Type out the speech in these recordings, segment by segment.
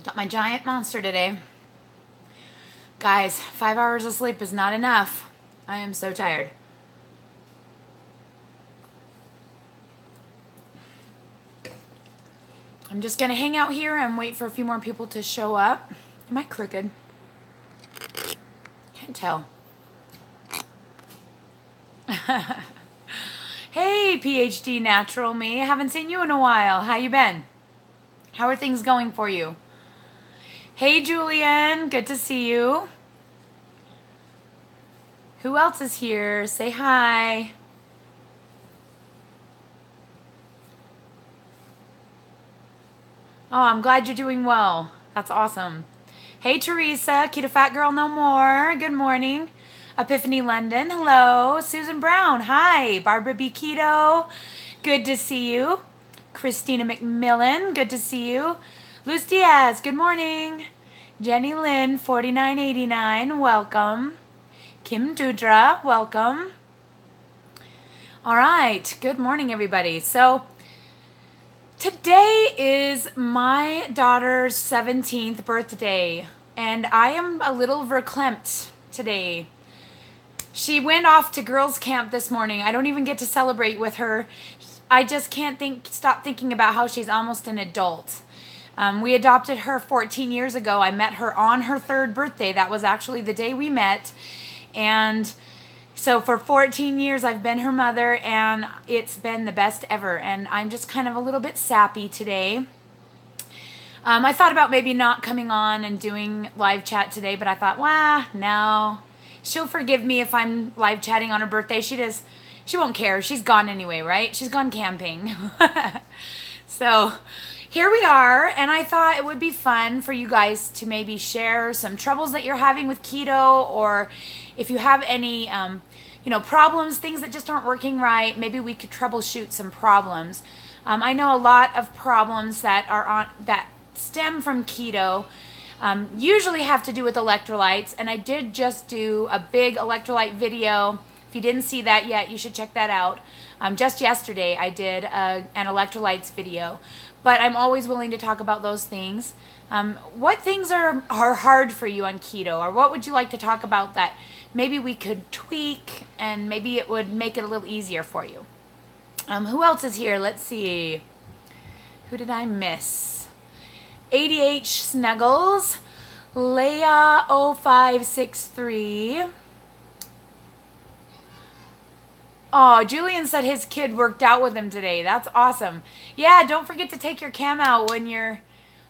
Got my giant monster today. Guys, 5 hours of sleep is not enough. I am so tired. I'm just going to hang out here and wait for a few more people to show up. Am I crooked? Can't tell. Hey, PhD Natural Me. I haven't seen you in a while. How you been? How are things going for you? Hey, Julian. Good to see you. Who else is here? Say hi. Oh, I'm glad you're doing well. That's awesome. Hey, Teresa. Keto Fat Girl No More. Good morning. Epiphany London. Hello. Susan Brown. Hi. Barbara B. Keto. Good to see you. Christina McMillan. Good to see you. Luz Diaz. Good morning. Jenny Lynn. 4989. Welcome. Kim Dudra. Welcome. All right. Good morning, everybody. So today is my daughter's 17th birthday, and I am a little verklempt today. She went off to girls' camp this morning. I don't even get to celebrate with her. I just can't stop thinking about how she's almost an adult. We adopted her 14 years ago. I met her on her 3rd birthday. That was actually the day we met. And so for 14 years, I've been her mother, and it's been the best ever. And I'm just kind of a little bit sappy today. I thought about maybe not coming on and doing live chat today, but I thought, no. She'll forgive me if I'm live chatting on her birthday. She won't care. She's gone anyway, right? She's gone camping. So here we are, and I thought it would be fun for you guys to maybe share some troubles that you're having with keto, or if you have any problems, things that just aren't working right, maybe we could troubleshoot some problems. I know a lot of problems that stem from keto usually have to do with electrolytes, and I did just do a big electrolyte video. If you didn't see that yet, you should check that out. Just yesterday I did an electrolytes video, but I'm always willing to talk about those things. What things are hard for you on keto, or what would you like to talk about that maybe we could tweak and maybe it would make it a little easier for you? Who else is here? Let's see. Who did I miss? ADH Snuggles, Leia 0563. Oh, Julian said his kid worked out with him today. That's awesome. Yeah, don't forget to take your cam out when you're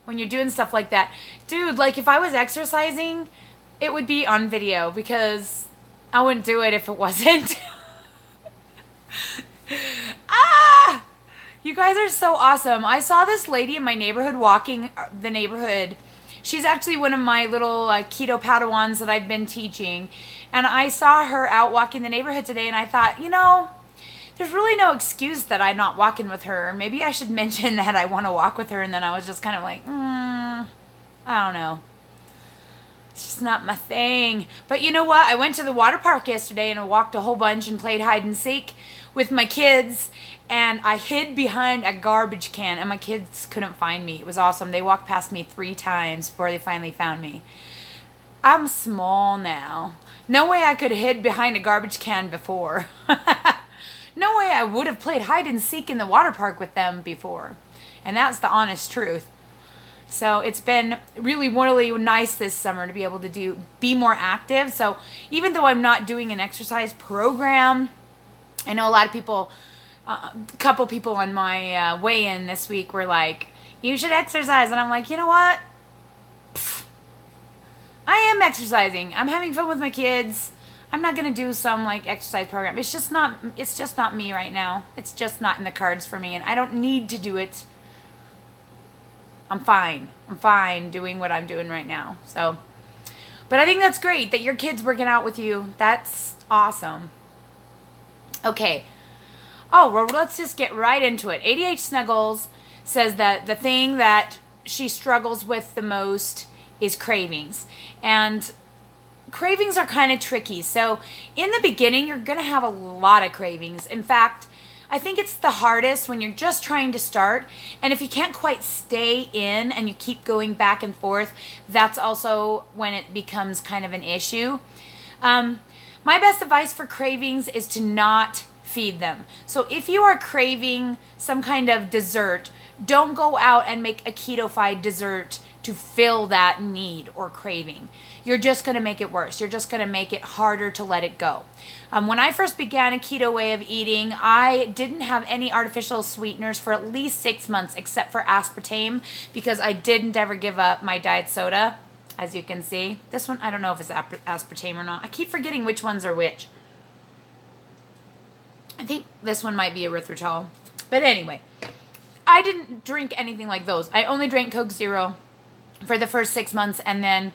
doing stuff like that. Dude, like if I was exercising, it would be on video because I wouldn't do it if it wasn't. You guys are so awesome. I saw this lady in my neighborhood walking the neighborhood. She's actually one of my little keto Padawans that I've been teaching. And I saw her out walking the neighborhood today, and I thought, there's really no excuse that I'm not walking with her. Maybe I should mention that I want to walk with her. And then I was just kind of like, I don't know. It's just not my thing. But you know what? I went to the water park yesterday and I walked a whole bunch and played hide and seek with my kids. And I hid behind a garbage can, and my kids couldn't find me. It was awesome. They walked past me 3 times before they finally found me. I'm small now. No way I could have hid behind a garbage can before. No way I would have played hide and seek in the water park with them before. And that's the honest truth. So it's been really, really nice this summer to be able to be more active. So even though I'm not doing an exercise program, I know a lot of people, a couple people on my weigh-in this week were like, you should exercise. And I'm like, you know what? I am exercising. I'm having fun with my kids. I'm not going to do some exercise program. It's just not me right now. It's just not in the cards for me, and I don't need to do it. I'm fine. I'm fine doing what I'm doing right now. So, but I think that's great that your kid's working out with you. That's awesome. Okay. Oh, well, let's just get right into it. ADH Snuggles says that the thing that she struggles with the most is cravings. And cravings are kind of tricky. So in the beginning, you're going to have a lot of cravings. In fact, I think it's the hardest when you're just trying to start. And if you can't quite stay in and you keep going back and forth, that's also when it becomes kind of an issue. My best advice for cravings is to not feed them. So if you are craving some kind of dessert, don't go out and make a keto-fied dessert to fill that need or craving. You're just going to make it worse. You're just going to make it harder to let it go. When I first began a keto way of eating, I didn't have any artificial sweeteners for at least 6 months, except for aspartame, because I didn't ever give up my diet soda, as you can see. This one, I don't know if it's aspartame or not. I keep forgetting which ones are which. I think this one might be erythritol. But anyway, I didn't drink anything like those. I only drank Coke Zero for the first 6 months, and then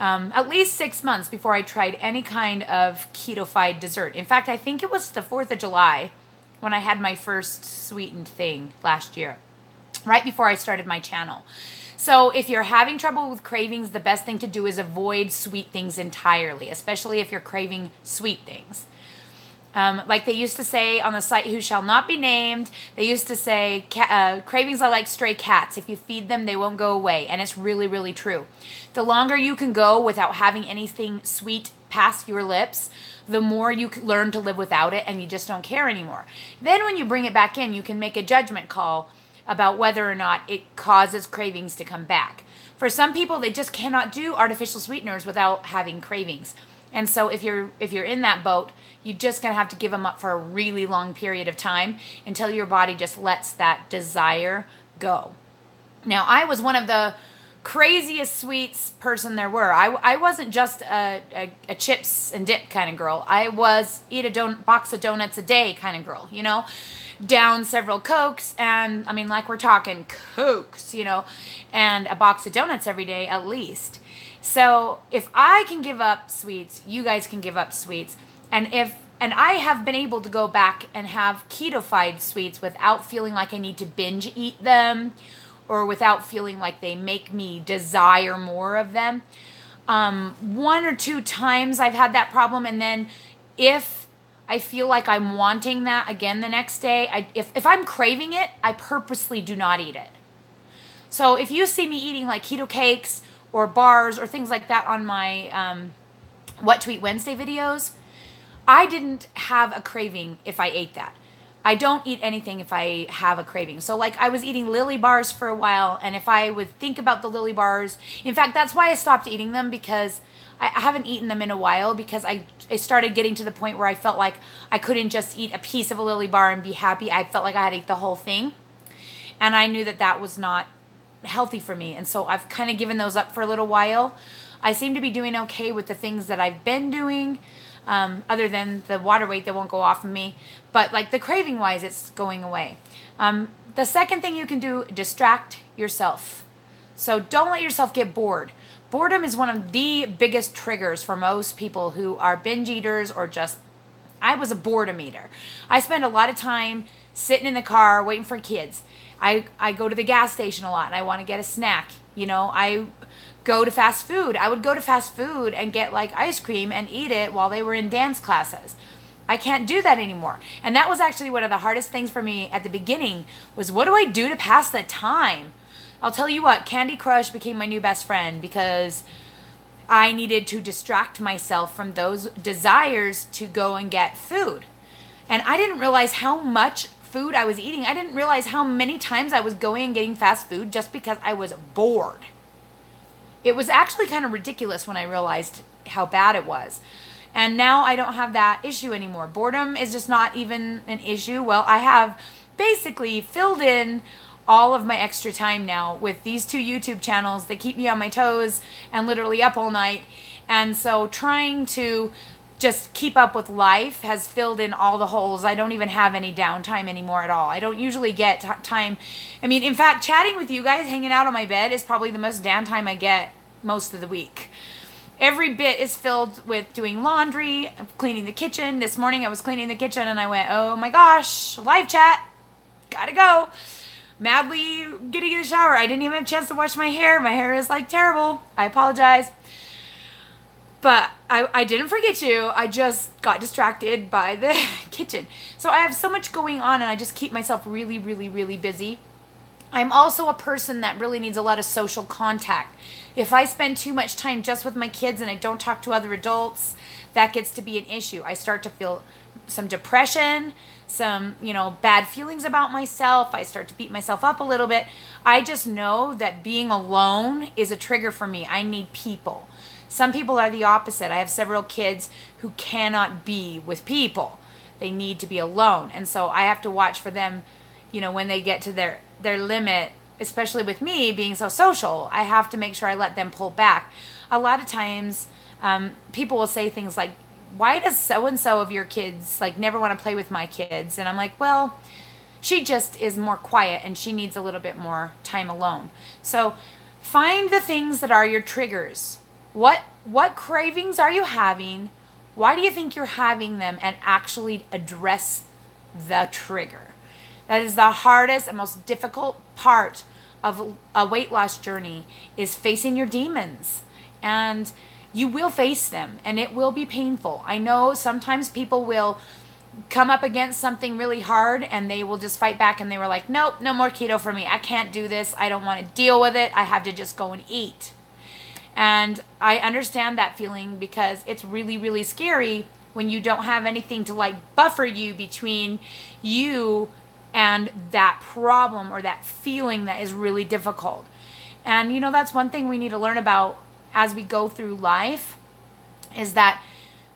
at least 6 months before I tried any kind of keto-fied dessert. In fact, I think it was the 4th of July when I had my first sweetened thing last year, right before I started my channel. So if you're having trouble with cravings, the best thing to do is avoid sweet things entirely, especially if you're craving sweet things. Like they used to say on the site who shall not be named, they used to say cravings are like stray cats. If you feed them, they won't go away. And it's really, really true. The longer you can go without having anything sweet pass your lips, the more you can learn to live without it, and you just don't care anymore. Then when you bring it back in, you can make a judgment call about whether or not it causes cravings to come back. For some people, they just cannot do artificial sweeteners without having cravings. And so if you're in that boat, you're just going to have to give them up for a really long period of time until your body just lets that desire go. Now, I was one of the craziest sweets person there were. I wasn't just a chips and dip kind of girl. I was eat a box of donuts a day kind of girl, you know, down several Cokes, and I mean, like we're talking Cokes, you know, and a box of donuts every day at least. So if I can give up sweets, you guys can give up sweets. And I have been able to go back and have keto-fied sweets without feeling like I need to binge eat them, or without feeling like they make me desire more of them. 1 or 2 times I've had that problem, and then if I feel like I'm wanting that again the next day, if I'm craving it, I purposely do not eat it. So if you see me eating like keto cakes or bars or things like that on my What to Eat Wednesday videos, I didn't have a craving if I ate that. I don't eat anything if I have a craving. So like I was eating Lily bars for a while, and if I would think about the Lily bars, in fact, that's why I stopped eating them, because I haven't eaten them in a while, because I started getting to the point where I felt like I couldn't just eat a piece of a Lily bar and be happy. I felt like I had to eat the whole thing. And I knew that that was not healthy for me. And so I've kind of given those up for a little while. I seem to be doing okay with the things that I've been doing, other than the water weight that won't go off of me. But like the craving wise, it's going away. The second thing you can do, distract yourself. So don't let yourself get bored. Boredom is one of the biggest triggers for most people who are binge eaters, or just, I was a boredom eater. I spend a lot of time sitting in the car waiting for kids. I go to the gas station a lot and I want to get a snack. You know, I go to fast food. I would go to fast food and get like ice cream and eat it while they were in dance classes. I can't do that anymore. And that was actually one of the hardest things for me at the beginning, was what do I do to pass the time? I'll tell you what, Candy Crush became my new best friend, because I needed to distract myself from those desires to go and get food. And I didn't realize how much food I was eating. I didn't realize how many times I was going and getting fast food just because I was bored. It was actually kind of ridiculous when I realized how bad it was. And now I don't have that issue anymore. Boredom is just not even an issue. Well, I have basically filled in all of my extra time now with these 2 YouTube channels that keep me on my toes and literally up all night. And so trying to just keep up with life has filled in all the holes. I don't even have any downtime anymore at all. I don't usually get time. I mean, in fact, chatting with you guys, hanging out on my bed, is probably the most downtime I get most of the week. Every bit is filled with doing laundry, cleaning the kitchen. This morning I was cleaning the kitchen and I went, oh my gosh, live chat, gotta go. Madly getting in the shower. I didn't even have a chance to wash my hair. My hair is like terrible. I apologize. But I didn't forget you. I just got distracted by the kitchen. So I have so much going on and I just keep myself really, really, really busy. I'm also a person that really needs a lot of social contact. If I spend too much time just with my kids and I don't talk to other adults, that gets to be an issue. I start to feel some depression, some, bad feelings about myself. I start to beat myself up a little bit. I just know that being alone is a trigger for me. I need people. Some people are the opposite. I have several kids who cannot be with people. They need to be alone. And so I have to watch for them, when they get to their limit, especially with me being so social. I have to make sure I let them pull back. A lot of times, people will say things like, why does so-and-so of your kids never want to play with my kids? And I'm like, well, she just is more quiet and she needs a little bit more time alone. So find the things that are your triggers. What cravings are you having? Why do you think you're having them? And actually address the trigger. That is the hardest and most difficult part of a weight loss journey, is facing your demons. And you will face them and it will be painful. I know sometimes people will come up against something really hard and they will just fight back and they were like, nope, no more keto for me. I can't do this. I don't want to deal with it. I have to just go and eat. And I understand that feeling because it's really, really scary when you don't have anything to buffer you between you and that problem or that feeling that is really difficult. And that's one thing we need to learn about as we go through life, is that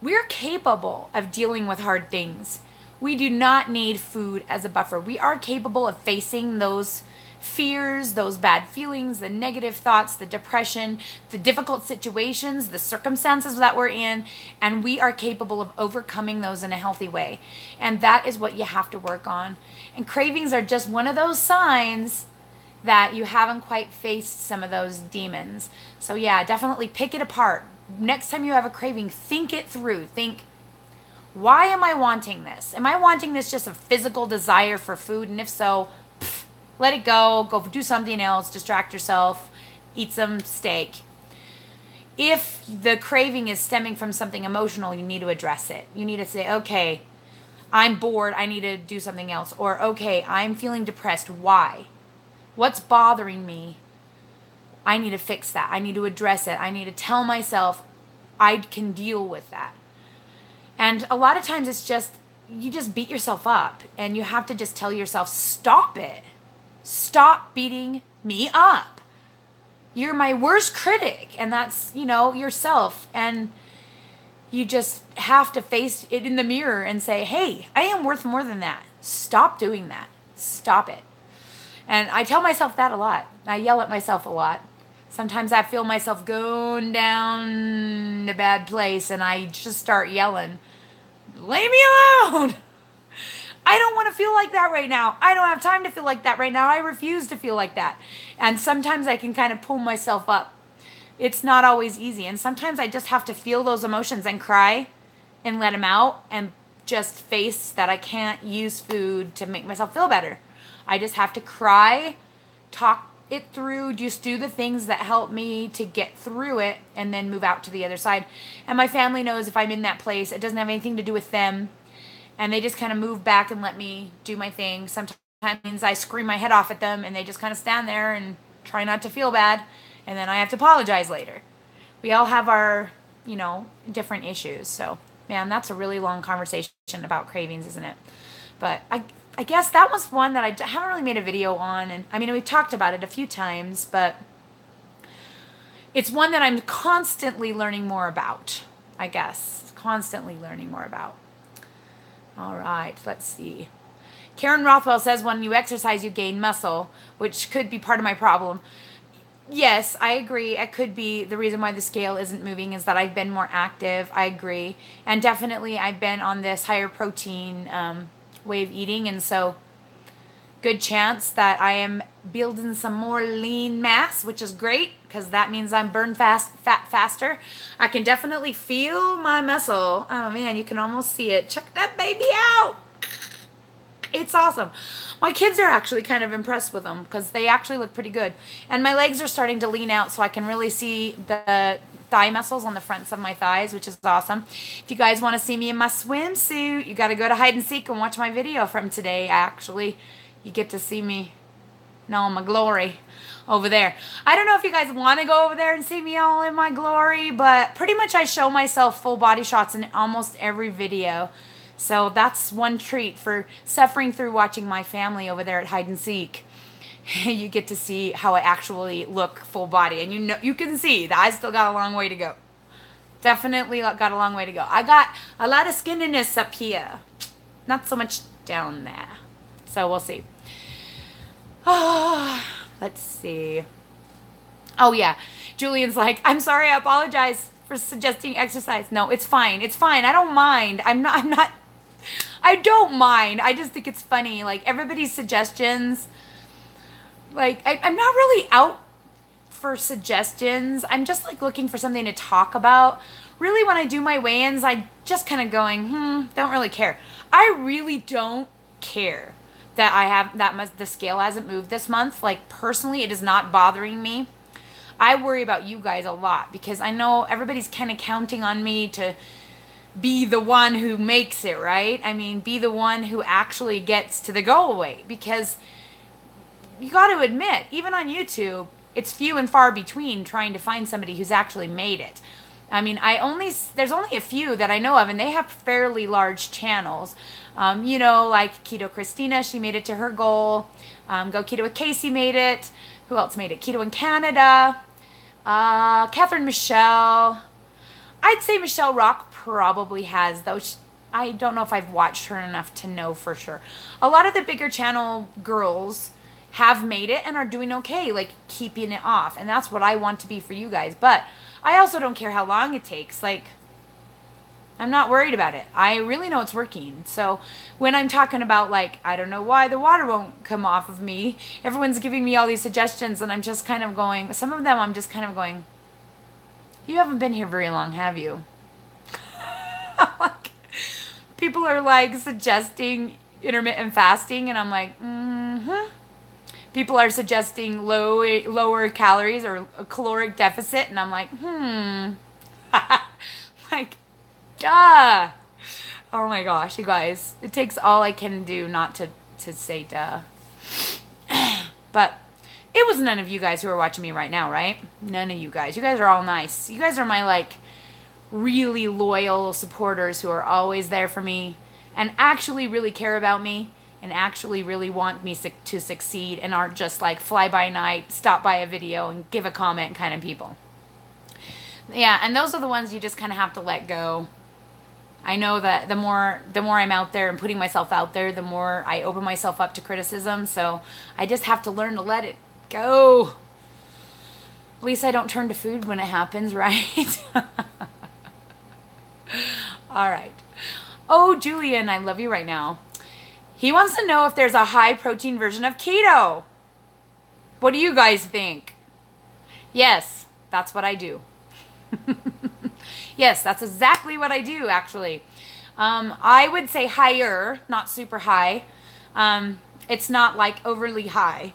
we're capable of dealing with hard things. We do not need food as a buffer. We are capable of facing those fears, those bad feelings, the negative thoughts, the depression, the difficult situations, the circumstances that we're in, and we are capable of overcoming those in a healthy way. And that is what you have to work on. And cravings are just one of those signs that you haven't quite faced some of those demons. So yeah, definitely pick it apart. Next time you have a craving, think it through. Think, why am I wanting this? Am I wanting this just a physical desire for food? And if so, let it go. Go do something else. Distract yourself. Eat some steak. If the craving is stemming from something emotional, you need to address it. You need to say, okay, I'm bored. I need to do something else. Or, okay, I'm feeling depressed. Why? What's bothering me? I need to fix that. I need to address it. I need to tell myself I can deal with that. And a lot of times it's just, you just beat yourself up and you have to just tell yourself, stop it. Stop beating me up. You're my worst critic, and that's, yourself. And you just have to face it in the mirror and say, hey, I am worth more than that. Stop doing that. Stop it. And I tell myself that a lot. I yell at myself a lot. Sometimes I feel myself going down a bad place and I just start yelling, leave me alone. I don't want to feel like that right now. I don't have time to feel like that right now. I refuse to feel like that. And sometimes I can kind of pull myself up. It's not always easy. And sometimes I just have to feel those emotions and cry and let them out and just face that I can't use food to make myself feel better. I just have to cry, talk it through, just do the things that help me to get through it and then move out to the other side. And my family knows if I'm in that place, it doesn't have anything to do with them. And they just kind of move back and let me do my thing. Sometimes I scream my head off at them and they just kind of stand there and try not to feel bad. And then I have to apologize later. We all have our, different issues. So, man, that's a really long conversation about cravings, isn't it? But I guess that was one that I haven't really made a video on. And I mean, we've talked about it a few times, but it's one that I'm constantly learning more about, I guess. Constantly learning more about. All right, let's see. Karen Rothwell says when you exercise, you gain muscle, which could be part of my problem. Yes, I agree. It could be the reason why the scale isn't moving is that I've been more active. I agree. And definitely I've been on this higher protein way of eating. And so good chance that I am building some more lean mass, which is great because that means I'm burn fat faster. I can definitely feel my muscle. Oh man, you can almost see it. Check that baby out. It's awesome. My kids are actually kind of impressed with them because they actually look pretty good. And my legs are starting to lean out so I can really see the thigh muscles on the fronts of my thighs, which is awesome. If you guys want to see me in my swimsuit, you got to go to Hide and Seek and watch my video from today. Actually, you get to see me in all my glory over there. I don't know if you guys want to go over there and see me all in my glory, but pretty much I show myself full body shots in almost every video. So that's one treat for suffering through watching my family over there at Hide and Seek. You get to see how I actually look full body, and you can see that I still got a long way to go. Definitely got a long way to go. I got a lot of skinniness up here, not so much down there. So we'll see. Oh, let's see. Oh yeah, Julian's like, I'm sorry, I apologize for suggesting exercise. No, it's fine. It's fine. I don't mind. I don't mind. I just think it's funny. Like, everybody's suggestions. Like, I'm not really out for suggestions. I'm just, like, looking for something to talk about. Really, when I do my weigh-ins, I just kind of going, don't really care. I really don't care that I have that much, the scale hasn't moved this month. Like, personally, it is not bothering me. I worry about you guys a lot because I know everybody's kind of counting on me to be the one who makes it, right? I mean, be the one who actually gets to the goal weight, because you got to admit, even on YouTube, it's few and far between trying to find somebody who's actually made it. I mean, there's only a few that I know of, and they have fairly large channels. You know, like Keto Christina, she made it to her goal. Go Keto with Casey made it. Who else made it? Keto in Canada. Catherine Michelle. I'd say Michelle Rock probably has, though. I don't know if I've watched her enough to know for sure. A lot of the bigger channel girls have made it and are doing okay, like keeping it off. And that's what I want to be for you guys. But I also don't care how long it takes. Like, I'm not worried about it. I really know it's working. So when I'm talking about, like, I don't know why the water won't come off of me, everyone's giving me all these suggestions, and I'm just kind of going, some of them I'm just kind of going, you haven't been here very long, have you? Like, people are, like, suggesting intermittent fasting, and I'm like, People are suggesting lower calories or a caloric deficit, and I'm like, like, duh. Oh my gosh, you guys. It takes all I can do not to say duh. But it was none of you guys who are watching me right now, right? None of you guys. You guys are all nice. You guys are my, like, really loyal supporters who are always there for me and actually really care about me and actually really want me to succeed and aren't just like fly by night, stop by a video and give a comment kind of people. Yeah, and those are the ones you just kind of have to let go. I know that the more I'm out there and putting myself out there, the more I open myself up to criticism. So I just have to learn to let it go. At least I don't turn to food when it happens, right? All right. Oh, Julian, I love you right now. He wants to know if there's a high protein version of keto. What do you guys think? Yes, that's what I do. Yes, that's exactly what I do, actually. I would say higher, not super high. It's not like overly high.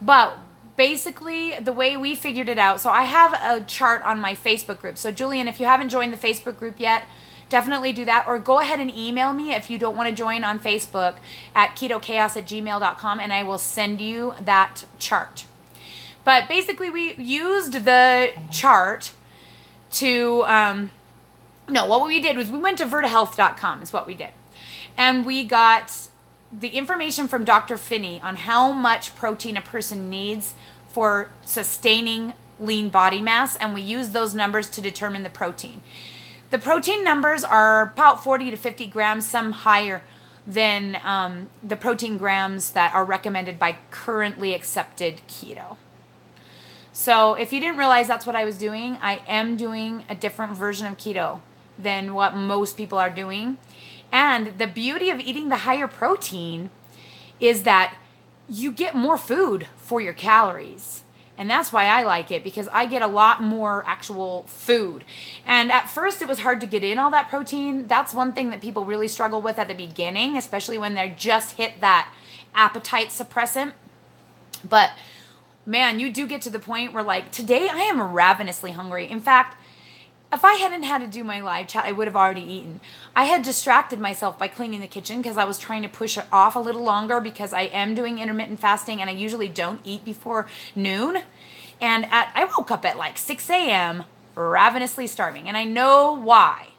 But basically, the way we figured it out, so I have a chart on my Facebook group. So Julian, if you haven't joined the Facebook group yet, definitely do that, or go ahead and email me if you don't want to join on Facebook at ketochaos@gmail.com, and I will send you that chart. But basically, we used the chart to, what we did was we went to vertahealth.com is what we did. And we got the information from Dr. Finney on how much protein a person needs for sustaining lean body mass, and we used those numbers to determine the protein. The protein numbers are about 40 to 50 grams, some higher than the protein grams that are recommended by currently accepted keto. So if you didn't realize that's what I was doing, I am doing a different version of keto than what most people are doing. And the beauty of eating the higher protein is that you get more food for your calories. And that's why I like it, because I get a lot more actual food. And at first it was hard to get in all that protein. That's one thing that people really struggle with at the beginning, especially when they just hit that appetite suppressant. But man, you do get to the point where, like, today I am ravenously hungry. In fact, If I hadn't had to do my live chat, I would have already eaten. I had distracted myself by cleaning the kitchen because I was trying to push it off a little longer because I am doing intermittent fasting and I usually don't eat before noon. And I woke up at like 6 a.m. ravenously starving. And I know why.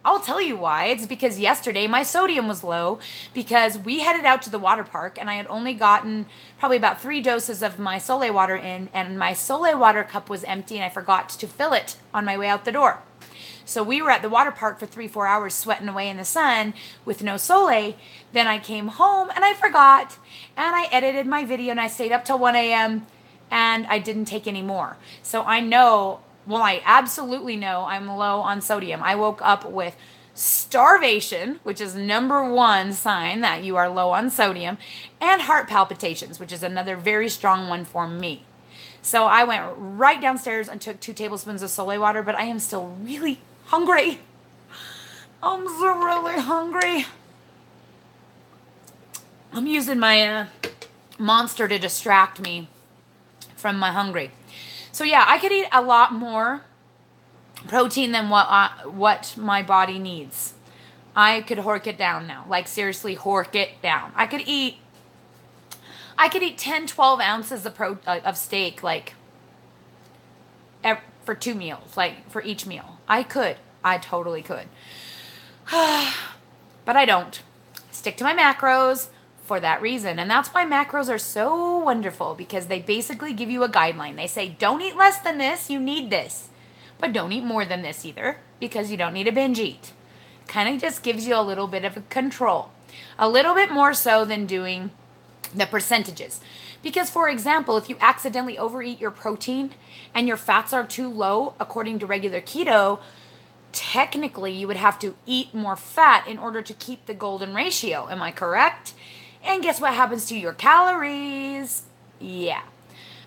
I'll tell you why. It's because yesterday my sodium was low because we headed out to the water park and I had only gotten probably about 3 doses of my Sole water in, and my Sole water cup was empty and I forgot to fill it on my way out the door. So we were at the water park for 3-4 hours sweating away in the sun with no Sole. Then I came home and I forgot, and I edited my video and I stayed up till 1 a.m. and I didn't take any more. So I know, well, I absolutely know I'm low on sodium. I woke up with starvation, which is number one sign that you are low on sodium, and heart palpitations, which is another very strong one for me. So I went right downstairs and took 2 tablespoons of Sole water, but I am still really hungry. I'm so really hungry. I'm using my Monster to distract me from my hungry. So yeah, I could eat a lot more protein than what my body needs. I could hork it down now. Like seriously, hork it down. I could eat 10, 12 ounces of steak, like for 2 meals, like for each meal. I totally could. But I don't. Stick to my macros for that reason. And that's why macros are so wonderful, because they basically give you a guideline. They say, don't eat less than this, you need this. But don't eat more than this either, because you don't need to binge eat. Kind of just gives you a little bit of a control. A little bit more so than doing the percentages. Because, for example, if you accidentally overeat your protein and your fats are too low, according to regular keto, technically you would have to eat more fat in order to keep the golden ratio. Am I correct? And guess what happens to your calories? Yeah.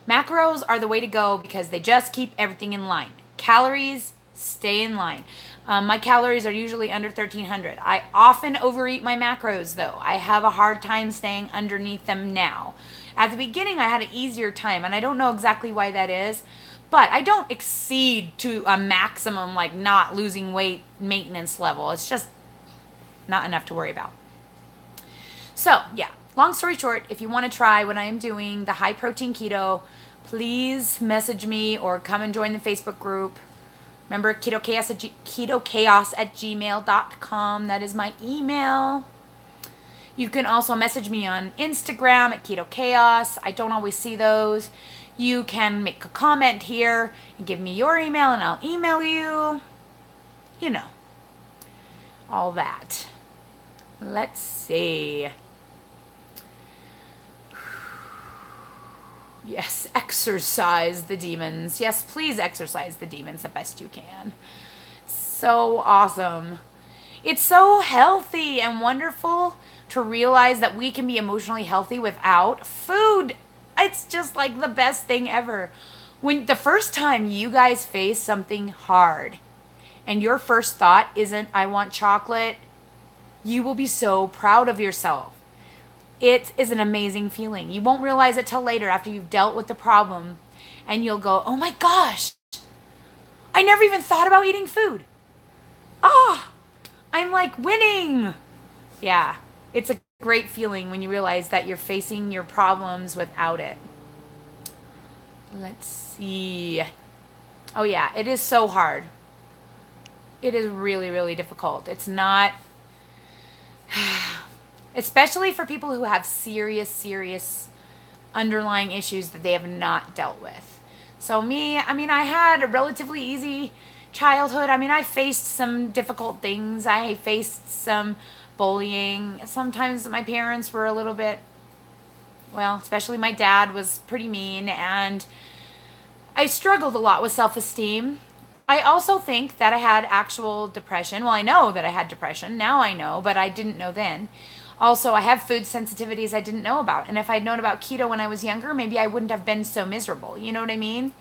Macros are the way to go because they just keep everything in line. Calories stay in line. My calories are usually under 1,300. I often overeat my macros, though. I have a hard time staying underneath them now. At the beginning, I had an easier time, and I don't know exactly why that is, but I don't exceed to a maximum, like not losing weight maintenance level. It's just not enough to worry about. So, yeah, long story short, if you want to try what I am doing, the high protein keto, please message me or come and join the Facebook group. Remember, ketochaos@gmail.com. That is my email. You can also message me on Instagram at Keto Chaos. I don't always see those. You can make a comment here and give me your email and I'll email you. You know, all that. Let's see. Yes, exercise the demons. Yes, please exercise the demons the best you can. So awesome. It's so healthy and wonderful to realize that we can be emotionally healthy without food. It's just like the best thing ever. When the first time you guys face something hard and your first thought isn't, I want chocolate, you will be so proud of yourself. It is an amazing feeling. You won't realize it till later after you've dealt with the problem, and you'll go, oh my gosh, I never even thought about eating food. I'm like winning. Yeah, it's a great feeling when you realize that you're facing your problems without it. Let's see. Oh yeah, it is so hard. It is really, really difficult. It's not... Especially for people who have serious underlying issues that they have not dealt with. So me, I had a relatively easy childhood. I faced some difficult things. I faced some bullying. Sometimes my parents were a little bit, well, especially my dad was pretty mean, and I struggled a lot with self-esteem. I also think that I had actual depression. Well, I know that I had depression. Now I know, but I didn't know then. Also, I have food sensitivities I didn't know about. And if I'd known about keto when I was younger, maybe I wouldn't have been so miserable. You know what I mean?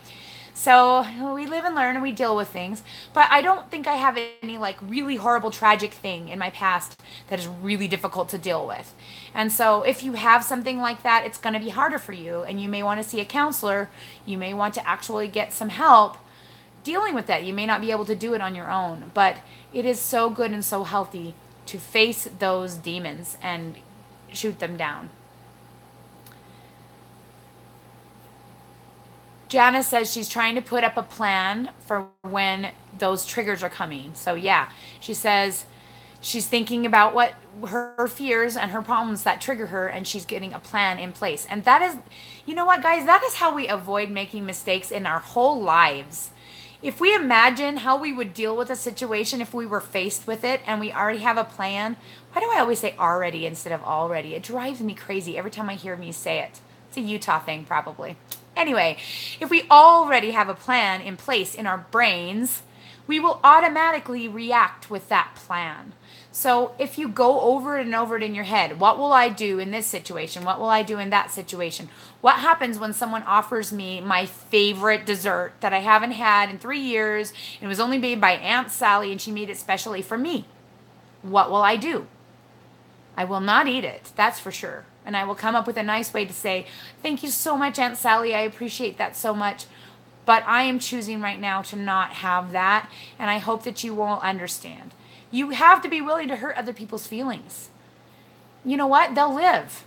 So we live and learn and we deal with things. But I don't think I have any like really horrible, tragic thing in my past that is really difficult to deal with. And so if you have something like that, it's going to be harder for you. And you may want to see a counselor. You may want to actually get some help dealing with that. You may not be able to do it on your own, but it is so good and so healthy to face those demons and shoot them down. Janice says she's trying to put up a plan for when those triggers are coming. So yeah, she says she's thinking about what her fears and her problems that trigger her, and she's getting a plan in place. And that is, you know what, guys, that is how we avoid making mistakes in our whole lives. If we imagine how we would deal with a situation if we were faced with it and we already have a plan. Why do I always say already instead of already? It drives me crazy every time I hear me say it. It's a Utah thing, probably. Anyway, if we already have a plan in place in our brains, we will automatically react with that plan. So if you go over it and over it in your head, what will I do in this situation? What will I do in that situation? What happens when someone offers me my favorite dessert that I haven't had in 3 years, and it was only made by Aunt Sally and she made it specially for me? What will I do? I will not eat it, that's for sure. And I will come up with a nice way to say, thank you so much, Aunt Sally. I appreciate that so much. But I am choosing right now to not have that. And I hope that you will understand. You have to be willing to hurt other people's feelings. You know what? They'll live.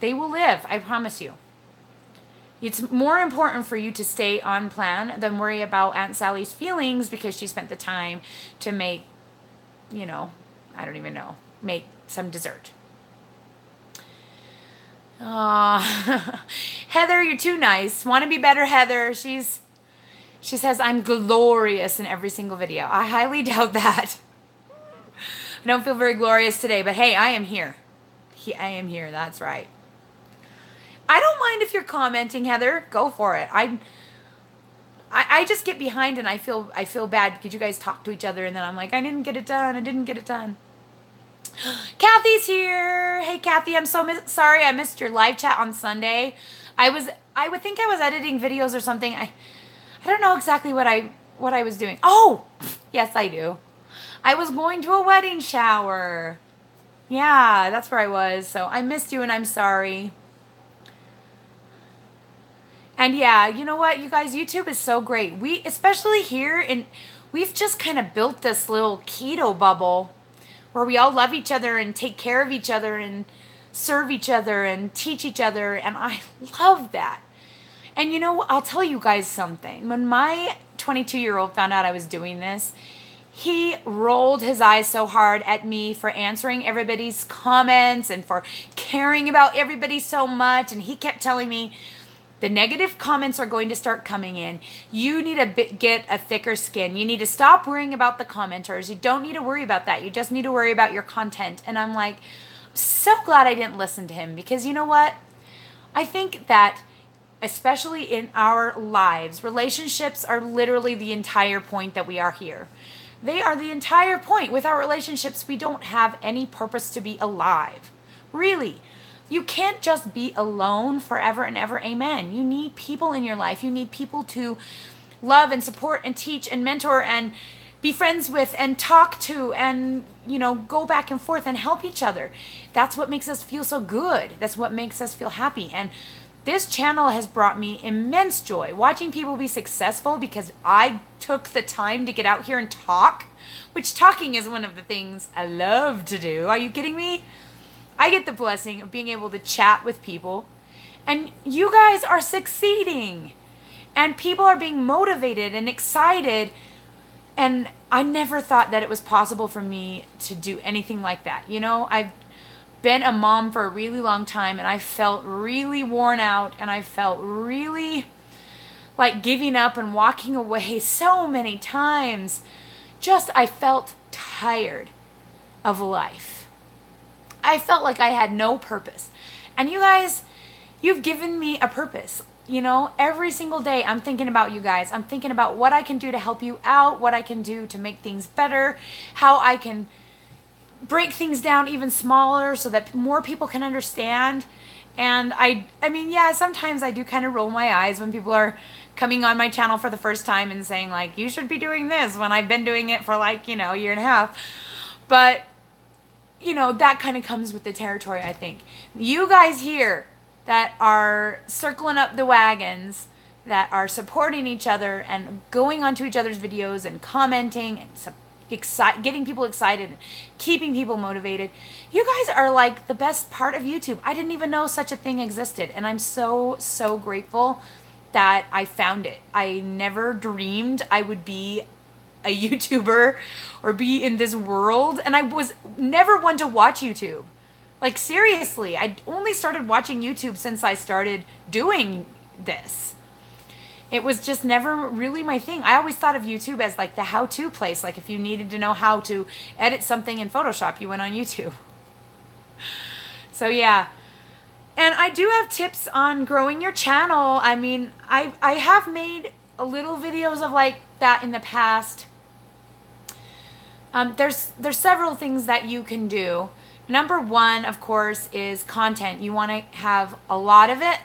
They will live. I promise you. It's more important for you to stay on plan than worry about Aunt Sally's feelings because she spent the time to make, I don't even know, make some dessert. Heather, you're too nice. Want to be better, Heather. She says, I'm glorious in every single video. I highly doubt that. I don't feel very glorious today, but hey, I am here. I am here. That's right. I don't mind if you're commenting, Heather. Go for it. I just get behind and I feel bad because you guys talk to each other and then I'm like, I didn't get it done. I didn't get it done. Kathy's here. Hey, Kathy, I'm so sorry I missed your live chat on Sunday. I would think I was editing videos or something. I don't know exactly what I was doing. Oh, yes, I do. I was going to a wedding shower. Yeah, that's where I was. So I missed you and I'm sorry. And yeah, you know what, you guys, YouTube is so great. Especially here, we've just kind of built this little keto bubble where we all love each other and take care of each other and serve each other and teach each other. And I love that. And I'll tell you guys something. When my 22-year-old found out I was doing this, he rolled his eyes so hard at me for answering everybody's comments and for caring about everybody so much. And he kept telling me, the negative comments are going to start coming in. You need to get a thicker skin. You need to stop worrying about the commenters. You don't need to worry about that. You just need to worry about your content. And I'm like, so glad I didn't listen to him because you know what? I think that especially in our lives, relationships are literally the entire point that we are here. They are the entire point. With our relationships, we don't have any purpose to be alive. Really. You can't just be alone forever and ever. Amen. You need people in your life. You need people to love and support and teach and mentor and be friends with and talk to and, go back and forth and help each other. That's what makes us feel so good. That's what makes us feel happy. And this channel has brought me immense joy watching people be successful because I took the time to get out here and talk, which talking is one of the things I love to do. Are you kidding me? I get the blessing of being able to chat with people, and you guys are succeeding, and people are being motivated and excited, and I never thought that it was possible for me to do anything like that. I've been a mom for a really long time, and I felt really worn out, and I felt really like giving up and walking away so many times. I felt tired of life. I felt like I had no purpose. And you guys, you've given me a purpose. Every single day I'm thinking about you guys. I'm thinking about what I can do to help you out, what I can do to make things better, how I can break things down even smaller so that more people can understand. And I mean, yeah, sometimes I do kind of roll my eyes when people are coming on my channel for the first time and saying like, you should be doing this when I've been doing it for like, a year and a half. But that kind of comes with the territory, I think. You guys here that are circling up the wagons, that are supporting each other and going onto each other's videos and commenting and getting people excited, keeping people motivated. You guys are like the best part of YouTube. I didn't even know such a thing existed, and I'm so, so grateful that I found it. I never dreamed I would be a YouTuber or be in this world, and I was never one to watch YouTube. Like, seriously, I only started watching YouTube since I started doing this. It was just never really my thing. I always thought of YouTube as like the how-to place. Like if you needed to know how to edit something in Photoshop, you went on YouTube. So yeah. And I do have tips on growing your channel. I mean, I have made a little videos of like that in the past. There's several things that you can do. Number one, of course, is content. You want to have a lot of it.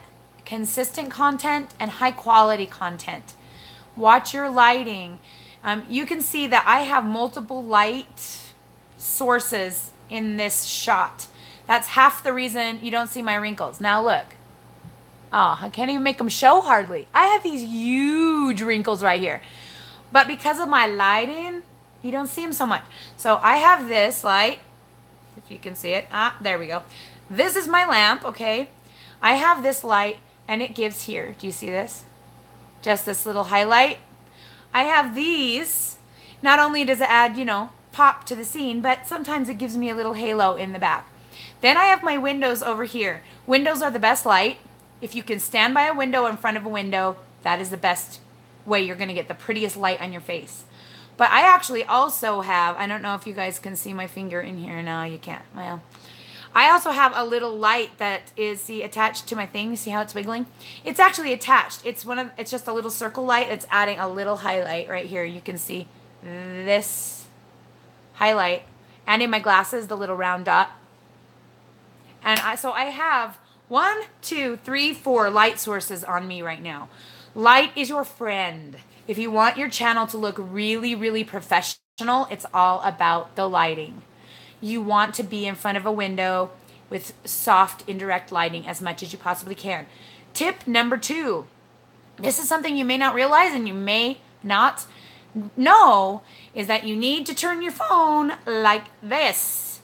Consistent content and high quality content. Watch your lighting. You can see that I have multiple light sources in this shot. That's half the reason you don't see my wrinkles. Now look. Oh, I can't even make them show hardly. I have these huge wrinkles right here. But because of my lighting, you don't see them so much. So I have this light, if you can see it. There we go. This is my lamp, okay? I have this light. And it gives here, do you see this? Just this little highlight. I have these. Not only does it add, pop to the scene, but sometimes it gives me a little halo in the back. Then I have my windows over here. Windows are the best light. If you can stand by a window in front of a window, that is the best way you're going to get the prettiest light on your face. But I actually also have, I don't know if you guys can see my finger in here. No, you can't. Well, I also have a little light that is attached to my thing. See how it's wiggling? It's actually attached. It's just a little circle light. It's adding a little highlight right here. You can see this highlight. And in my glasses, the little round dot. And so I have 1, 2, 3, 4 light sources on me right now. Light is your friend. If you want your channel to look really, really professional, it's all about the lighting. You want to be in front of a window with soft indirect lighting as much as you possibly can. Tip number 2. This is something you may not realize and you may not know, is that you need to turn your phone like this.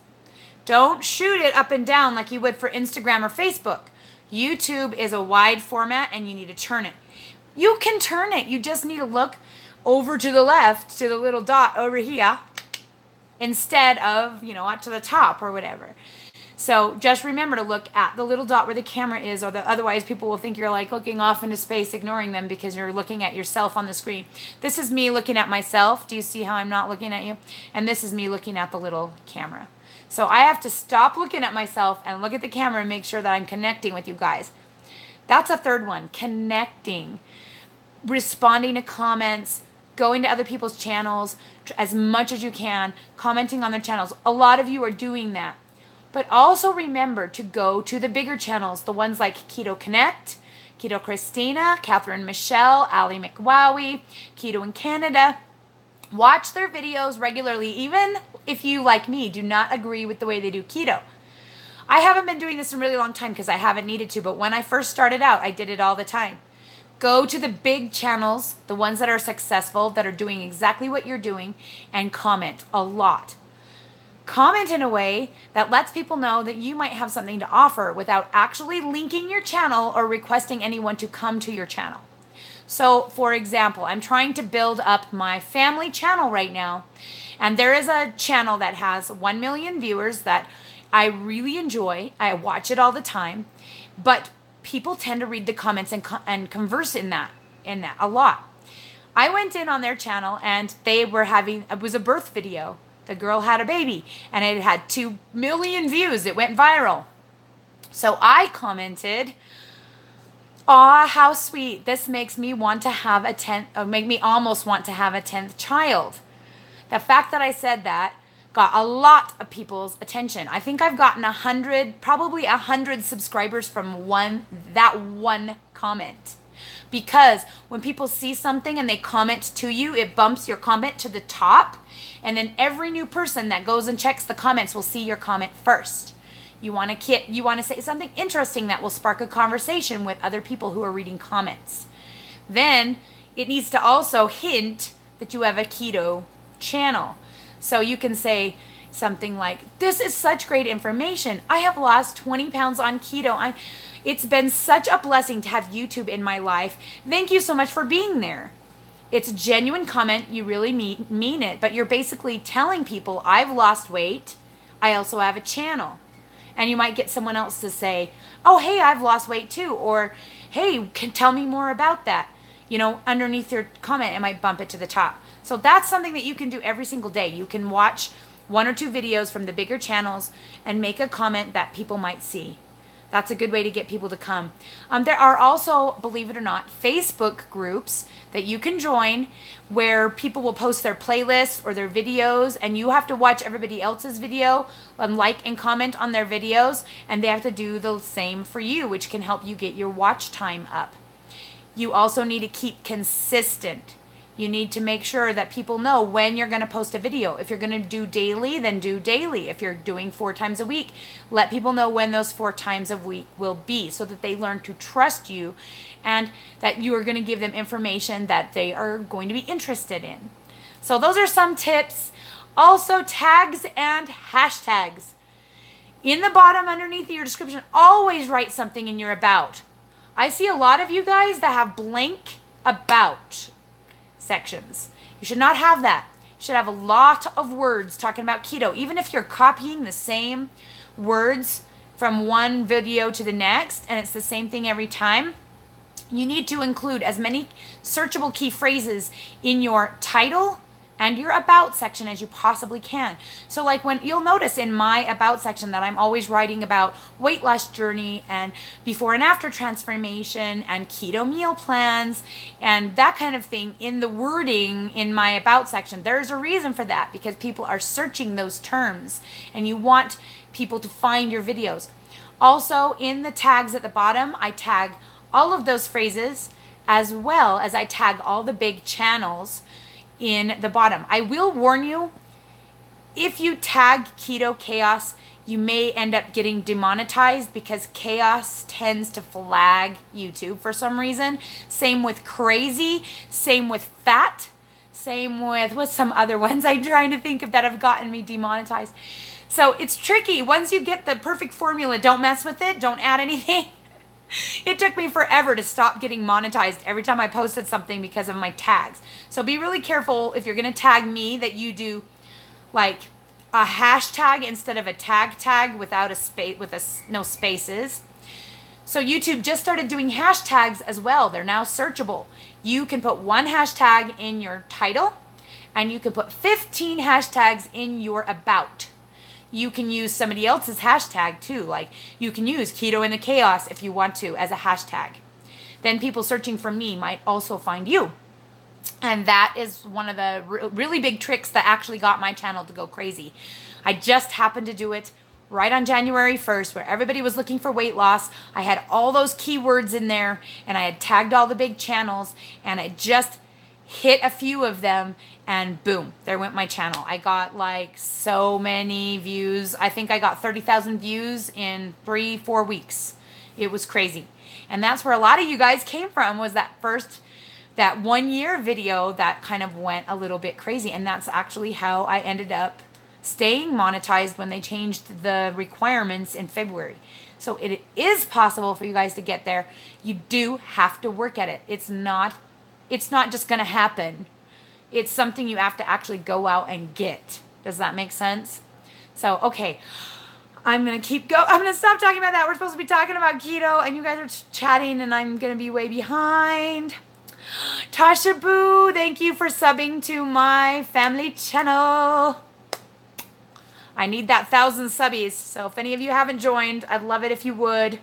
Don't shoot it up and down like you would for Instagram or Facebook. YouTube is a wide format and you need to turn it. You can turn it. You just need to look over to the left to the little dot over here, instead of, up to the top or whatever. So just remember to look at the little dot where the camera is, or otherwise people will think you're like looking off into space, ignoring them because you're looking at yourself on the screen. This is me looking at myself. Do you see how I'm not looking at you? And this is me looking at the little camera. So I have to stop looking at myself and look at the camera and make sure that I'm connecting with you guys. That's a third one, connecting, responding to comments, going to other people's channels as much as you can, commenting on their channels. A lot of you are doing that. But also remember to go to the bigger channels, the ones like Keto Connect, Keto Christina, Catherine Michelle, Ali McWowie, Keto in Canada. Watch their videos regularly, even if you, like me, do not agree with the way they do keto. I haven't been doing this in a really long time because I haven't needed to, but when I first started out, I did it all the time. Go to the big channels, the ones that are successful, that are doing exactly what you're doing, and comment a lot. Comment in a way that lets people know that you might have something to offer without actually linking your channel or requesting anyone to come to your channel. So, for example, I'm trying to build up my family channel right now, and there is a channel that has 1 million viewers that I really enjoy. I watch it all the time, but people tend to read the comments and converse in that a lot. I went in on their channel and they were having, it was a birth video. The girl had a baby and it had 2 million views. It went viral. So I commented, "Aw, how sweet. This makes me want to have a 10th, or make me almost want to have a 10th child." The fact that I said that got a lot of people's attention. I think I've gotten 100 subscribers from that one comment. Because when people see something and they comment to you, it bumps your comment to the top. And then every new person that goes and checks the comments will see your comment first. You want to say something interesting that will spark a conversation with other people who are reading comments. Then it needs to also hint that you have a keto channel. So you can say something like, this is such great information. I have lost 20 pounds on keto. It's been such a blessing to have YouTube in my life. Thank you so much for being there. It's a genuine comment. You really mean it. But you're basically telling people, I've lost weight. I also have a channel. And you might get someone else to say, oh, hey, I've lost weight too. Or, hey, tell me more about that. You know, underneath your comment, it might bump it to the top. So that's something that you can do every single day. You can watch 1 or 2 videos from the bigger channels and make a comment that people might see. That's a good way to get people to come. There are also, believe it or not, Facebook groups that you can join where people will post their playlists or their videos, and you have to watch everybody else's video and like and comment on their videos, and they have to do the same for you, which can help you get your watch time up. You also need to keep consistent. You need to make sure that people know when you're going to post a video. If you're going to do daily, then do daily. If you're doing 4 times a week, let people know when those 4 times a week will be so that they learn to trust you and that you are going to give them information that they are going to be interested in. So those are some tips. Also, tags and hashtags. In the bottom underneath your description, always write something in your about. I see a lot of you guys that have blank about sections. You should not have that. You should have a lot of words talking about keto. Even if you're copying the same words from one video to the next and it's the same thing every time, you need to include as many searchable key phrases in your title and your about section as you possibly can. So like when you'll notice in my about section that I'm always writing about weight loss journey and before and after transformation and keto meal plans and that kind of thing in the wording in my about section. There's a reason for that because people are searching those terms and you want people to find your videos. Also in the tags at the bottom, I tag all of those phrases as well as I tag all the big channels in the bottom. I will warn you, if you tag Keto Chaos, you may end up getting demonetized because chaos tends to flag YouTube for some reason. Same with crazy, same with fat, same with what's some other ones I'm trying to think of that have gotten me demonetized. So it's tricky. Once you get the perfect formula, don't mess with it, don't add anything. It took me forever to stop getting monetized every time I posted something because of my tags. So be really careful if you're going to tag me that you do like a hashtag instead of a tag without a space, with no spaces. So YouTube just started doing hashtags as well. They're now searchable. You can put 1 hashtag in your title and you can put 15 hashtags in your about. You can use somebody else's hashtag too. Like you can use Keto in the Chaos if you want to as a hashtag. Then people searching for me might also find you. And that is one of the really big tricks that actually got my channel to go crazy. I just happened to do it right on January 1st where everybody was looking for weight loss. I had all those keywords in there and I had tagged all the big channels and I just hit a few of them and boom, there went my channel. I got like so many views. I think I got 30,000 views in 3-4 weeks. It was crazy. And that's where a lot of you guys came from, was that 1 year video that kind of went a little bit crazy. And that's actually how I ended up staying monetized when they changed the requirements in February. So it is possible for you guys to get there. You do have to work at it. It's not just going to happen. It's something you have to actually go out and get. Does that make sense? So, okay. I'm going to I'm going to stop talking about that. We're supposed to be talking about keto and you guys are chatting and I'm going to be way behind. Tasha Boo, thank you for subbing to my family channel. I need that 1,000 subbies. So if any of you haven't joined, I'd love it if you would.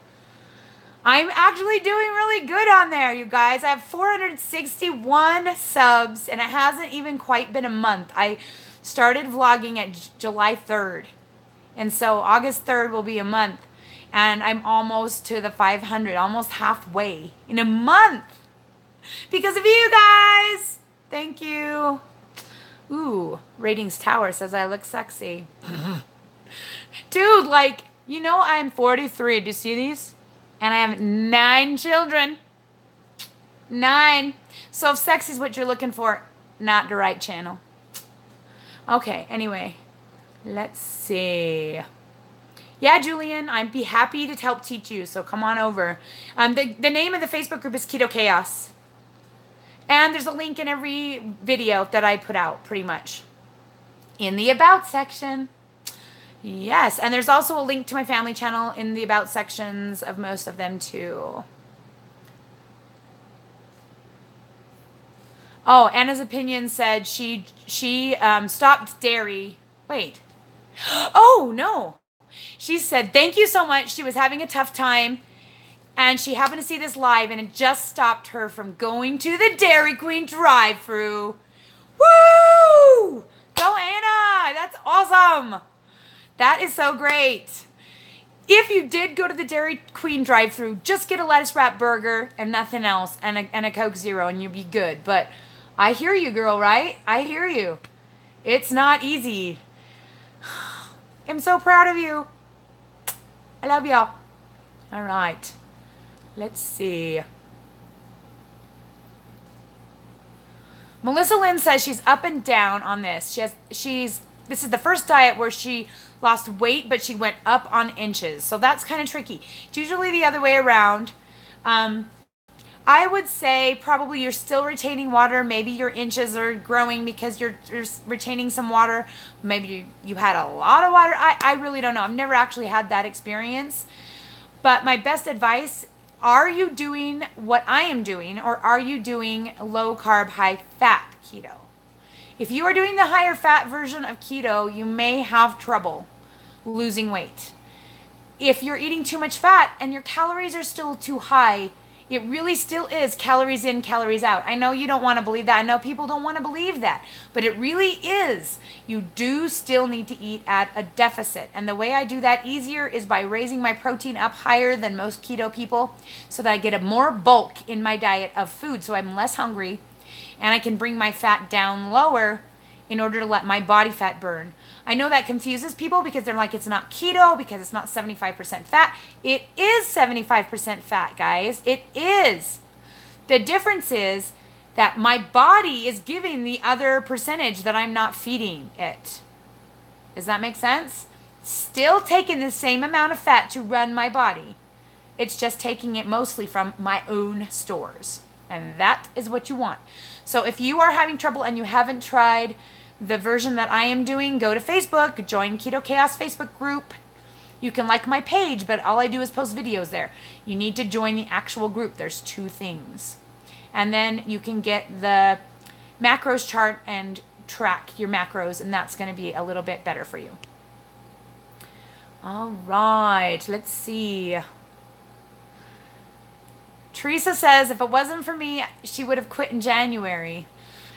I'm actually doing really good on there, you guys. I have 461 subs, and it hasn't even quite been a month. I started vlogging at July 3rd, and so August 3rd will be a month, and I'm almost to the 500, almost halfway in a month because of you guys. Thank you. Ooh, Ratings Tower says I look sexy. Dude, like, you know I'm 43. Do you see these? And I have 9 children. 9. So if sex is what you're looking for, not the right channel. Okay, anyway, let's see. Yeah, Julian, I'd be happy to help teach you, so come on over. The name of the Facebook group is Keto Chaos. And there's a link in every video that I put out, pretty much. In the About section. Yes, and there's also a link to my family channel in the About sections of most of them, too. Oh, Anna's opinion said she stopped dairy. Wait. Oh, no. She said, thank you so much. She was having a tough time. And she happened to see this live, and it just stopped her from going to the Dairy Queen drive-thru. Woo! Go, Anna! That's awesome. That is so great. If you did go to the Dairy Queen drive-thru, just get a lettuce wrap burger and nothing else, and a Coke Zero, and you'll be good. But I hear you, girl, right? I hear you. It's not easy. I'm so proud of you. I love y'all. All right. Let's see. Melissa Lynn says she's up and down on this. This is the first diet where she lost weight, but she went up on inches. So that's kind of tricky. It's usually the other way around. I would say probably you're still retaining water. Maybe your inches are growing because you're retaining some water. Maybe you had a lot of water. I really don't know. I've never actually had that experience. But my best advice, are you doing what I am doing, or are you doing low carb, high fat keto? If you are doing the higher fat version of keto, you may have trouble losing weight. If you're eating too much fat and your calories are still too high, it really still is calories in, calories out. I know you don't want to believe that. I know people don't want to believe that, but it really is. You do still need to eat at a deficit. And the way I do that easier is by raising my protein up higher than most keto people so that I get a more bulk in my diet of food so I'm less hungry and I can bring my fat down lower in order to let my body fat burn. I know that confuses people because they're like, it's not keto because it's not 75% fat. It is 75% fat, guys. It is. The difference is that my body is giving the other percentage that I'm not feeding it. Does that make sense? Still taking the same amount of fat to run my body. It's just taking it mostly from my own stores. And that is what you want. So if you are having trouble and you haven't tried the version that I am doing, go to Facebook, join Keto Chaos Facebook group. You can like my page, but all I do is post videos there. You need to join the actual group. There's 2 things. And then you can get the macros chart and track your macros, and that's going to be a little bit better for you. All right, let's see. Teresa says, if it wasn't for me, she would have quit in January.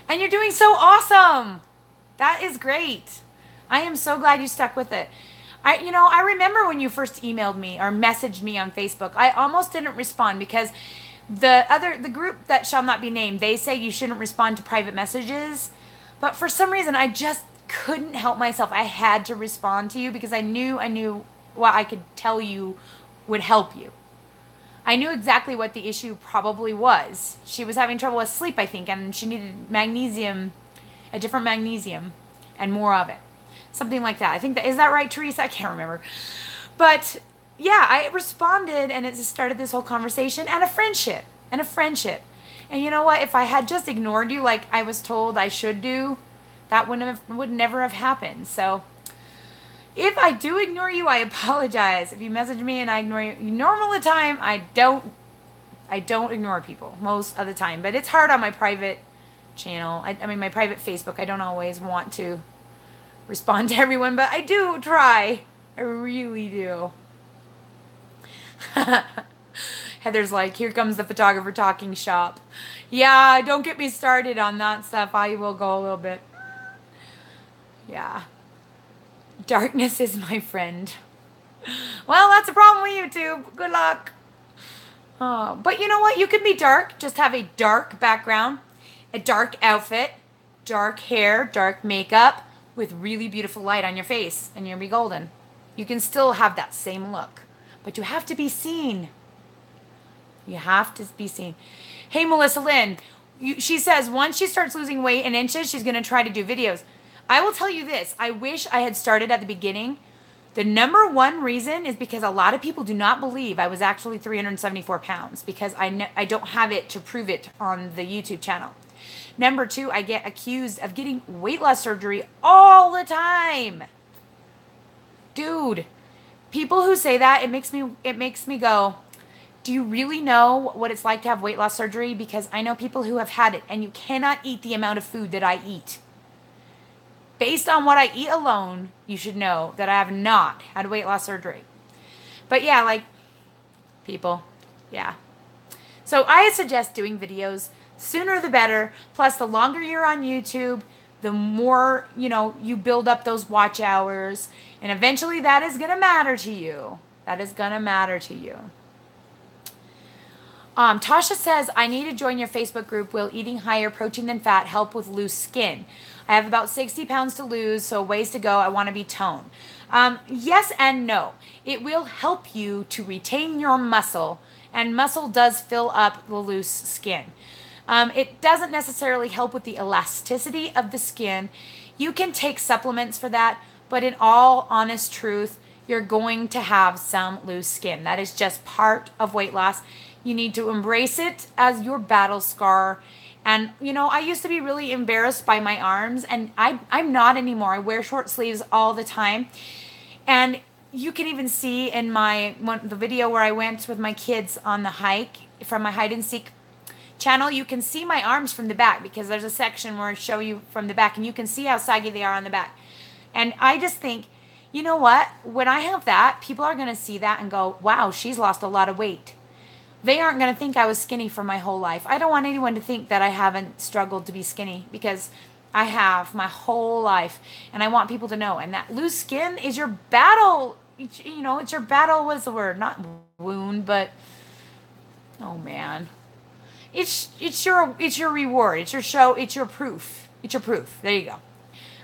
And you're doing so awesome. That is great. I am so glad you stuck with it. I remember when you first emailed me or messaged me on Facebook, I almost didn't respond because the group that shall not be named, they say you shouldn't respond to private messages. But for some reason, I just couldn't help myself. I had to respond to you because I knew what I could tell you would help you. I knew exactly what the issue probably was. She was having trouble with sleep, I think, and she needed magnesium, a different magnesium, and more of it. Something like that. I think is that right, Teresa? I can't remember. But yeah, I responded, and it just started this whole conversation and a friendship. And you know what? If I had just ignored you like I was told I should do, that would never have happened. So if I do ignore you, I apologize. If you message me and I ignore you, normal the time, I don't ignore people most of the time. But it's hard on my private channel. I mean, my private Facebook. I don't always want to respond to everyone, but I do try. I really do. Heather's like, here comes the photographer talking shop. Yeah, don't get me started on that stuff. I will go a little bit. Yeah. Darkness is my friend. Well, that's a problem with YouTube. Good luck. Oh, but you know what? You can be dark. Just have a dark background, a dark outfit, dark hair, dark makeup, with really beautiful light on your face, and you'll be golden. You can still have that same look, but you have to be seen. You have to be seen. Hey, Melissa Lynn, she says once she starts losing weight in inches, she's going to try to do videos. I will tell you this. I wish I had started at the beginning. The number one reason is because a lot of people do not believe I was actually 374 pounds because I don't have it to prove it on the YouTube channel. Number two, I get accused of getting weight loss surgery all the time. Dude, people who say that, it makes me go, do you really know what it's like to have weight loss surgery? Because I know people who have had it, and you cannot eat the amount of food that I eat. Based on what I eat alone, you should know that I have not had weight loss surgery. But yeah, like, people, yeah. So I suggest doing videos sooner the better. Plus, the longer you're on YouTube, the more, you build up those watch hours. And eventually that is going to matter to you. That is going to matter to you. Tasha says, I need to join your Facebook group. Will eating higher protein than fat help with loose skin? I have about 60 pounds to lose, so ways to go. I want to be toned. Yes and no. It will help you to retain your muscle, and muscle does fill up the loose skin. It doesn't necessarily help with the elasticity of the skin. You can take supplements for that, but in all honest truth, you're going to have some loose skin. That is just part of weight loss. You need to embrace it as your battle scar. And, I used to be really embarrassed by my arms, and I'm not anymore. I wear short sleeves all the time. And you can even see in the video where I went with my kids on the hike from my hide and seek channel, you can see my arms from the back because there's a section where I show you from the back, and you can see how saggy they are on the back. And I just think, you know what? When I have that, people are going to see that and go, wow, she's lost a lot of weight. They aren't going to think I was skinny for my whole life. I don't want anyone to think that I haven't struggled to be skinny, because I have my whole life. And I want people to know. And that loose skin is your battle. It's your battle. What's the word? Not wound, but, oh man. It's your reward. It's your show. It's your proof. It's your proof. There you go.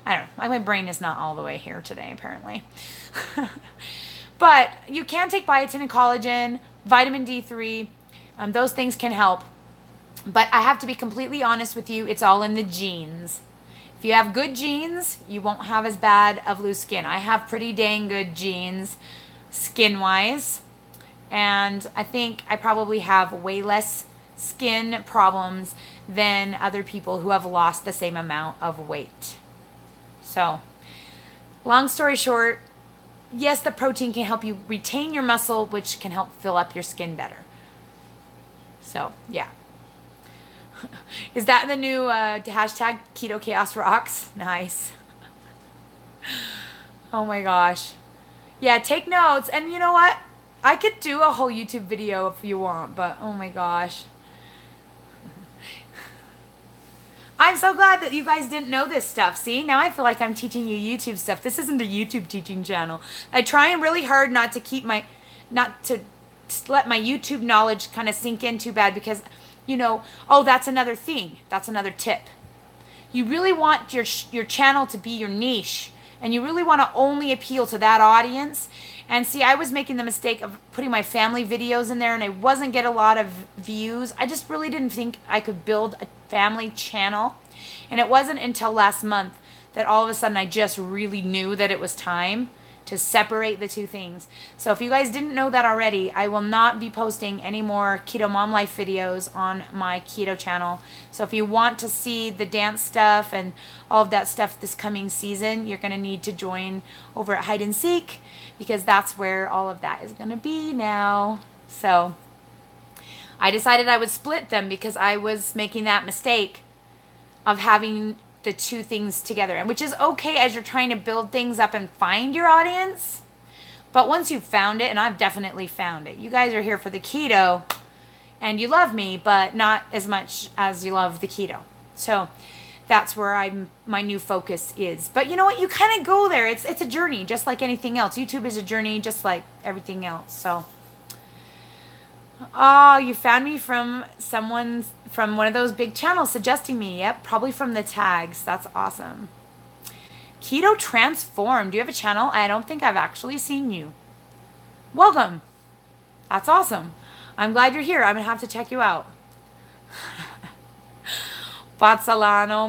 I don't know. My brain is not all the way here today, apparently. But you can take biotin and collagen, vitamin D3. Those things can help. But I have to be completely honest with you. It's all in the genes. If you have good genes, you won't have as bad of loose skin. I have pretty dang good genes skin-wise. And I think I probably have way less skin problems than other people who have lost the same amount of weight. So, long story short, yes, the protein can help you retain your muscle, which can help fill up your skin better. So, yeah. Is that the new hashtag Keto Chaos Rocks? Nice. Oh my gosh. Yeah, take notes. And you know what? I could do a whole YouTube video if you want, but oh my gosh. I'm so glad that you guys didn't know this stuff. See, now I feel like I'm teaching you YouTube stuff. This isn't a YouTube teaching channel. I try really hard not to let my YouTube knowledge kind of sink in too bad, because, oh, that's another thing. That's another tip. You really want your channel to be your niche, and you really want to only appeal to that audience. And see, I was making the mistake of putting my family videos in there, and I wasn't getting a lot of views. I just really didn't think I could build a family channel. And it wasn't until last month that all of a sudden I just really knew that it was time to separate the two things. So if you guys didn't know that already, I will not be posting any more Keto Mom Life videos on my keto channel. So if you want to see the dance stuff and all of that stuff this coming season, you're going to need to join over at Hide and Seek, because that's where all of that is going to be now. So I decided I would split them because I was making that mistake of having the two things together, and which is okay as you're trying to build things up and find your audience. But once you've found it, and I've definitely found it, you guys are here for the keto and you love me, but not as much as you love the keto. So that's where my new focus is. But you know what? You kind of go there. It's a journey, just like anything else. YouTube is a journey, just like everything else. So, oh, you found me from one of those big channels suggesting me. Yep, probably from the tags. That's awesome. Keto Transformed. Do you have a channel? I don't think I've actually seen you. Welcome. That's awesome. I'm glad you're here. I'm going to have to check you out. Bazzalano,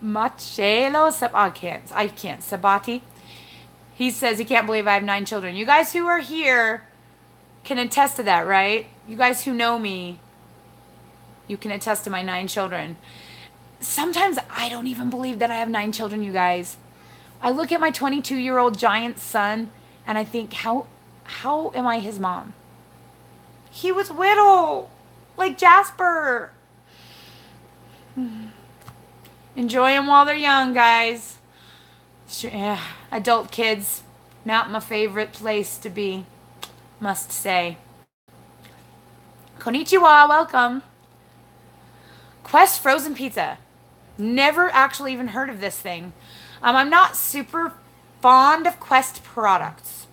Macelo, I can't, Sabati. He says he can't believe I have 9 children. You guys who are here can attest to that, right? You guys who know me, you can attest to my 9 children. Sometimes I don't even believe that I have 9 children, you guys. I look at my 22-year-old giant son and I think, how am I his mom? He was little, like Jasper. Enjoy them while they're young, guys. Yeah, adult kids, not my favorite place to be, must say. Konnichiwa, welcome. Quest frozen pizza. Never actually even heard of this thing. I'm not super fond of Quest products.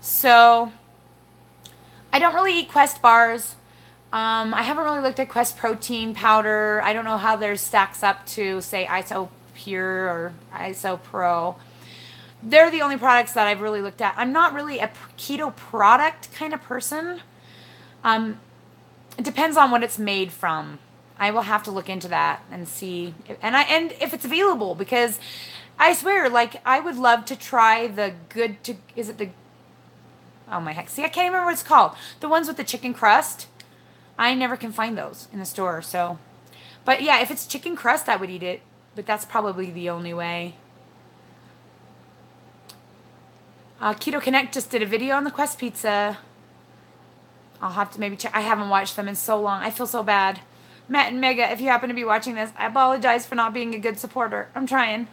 So, I don't really eat Quest bars. I haven't really looked at Quest protein powder. I don't know how theirs stacks up to, say, ISO Pure or ISO Pro. They're the only products that I've really looked at. I'm not really a keto product kind of person. It depends on what it's made from. I will have to look into that and see, and if it's available, because I swear, like, I would love to try oh my heck, see, I can't remember what it's called. The ones with the chicken crust. I never can find those in the store, so. But yeah, if it's chicken crust, I would eat it, but that's probably the only way. Keto Connect just did a video on the Quest pizza. I'll have to maybe check. I haven't watched them in so long. I feel so bad. Matt and Mega, if you happen to be watching this, I apologize for not being a good supporter. I'm trying.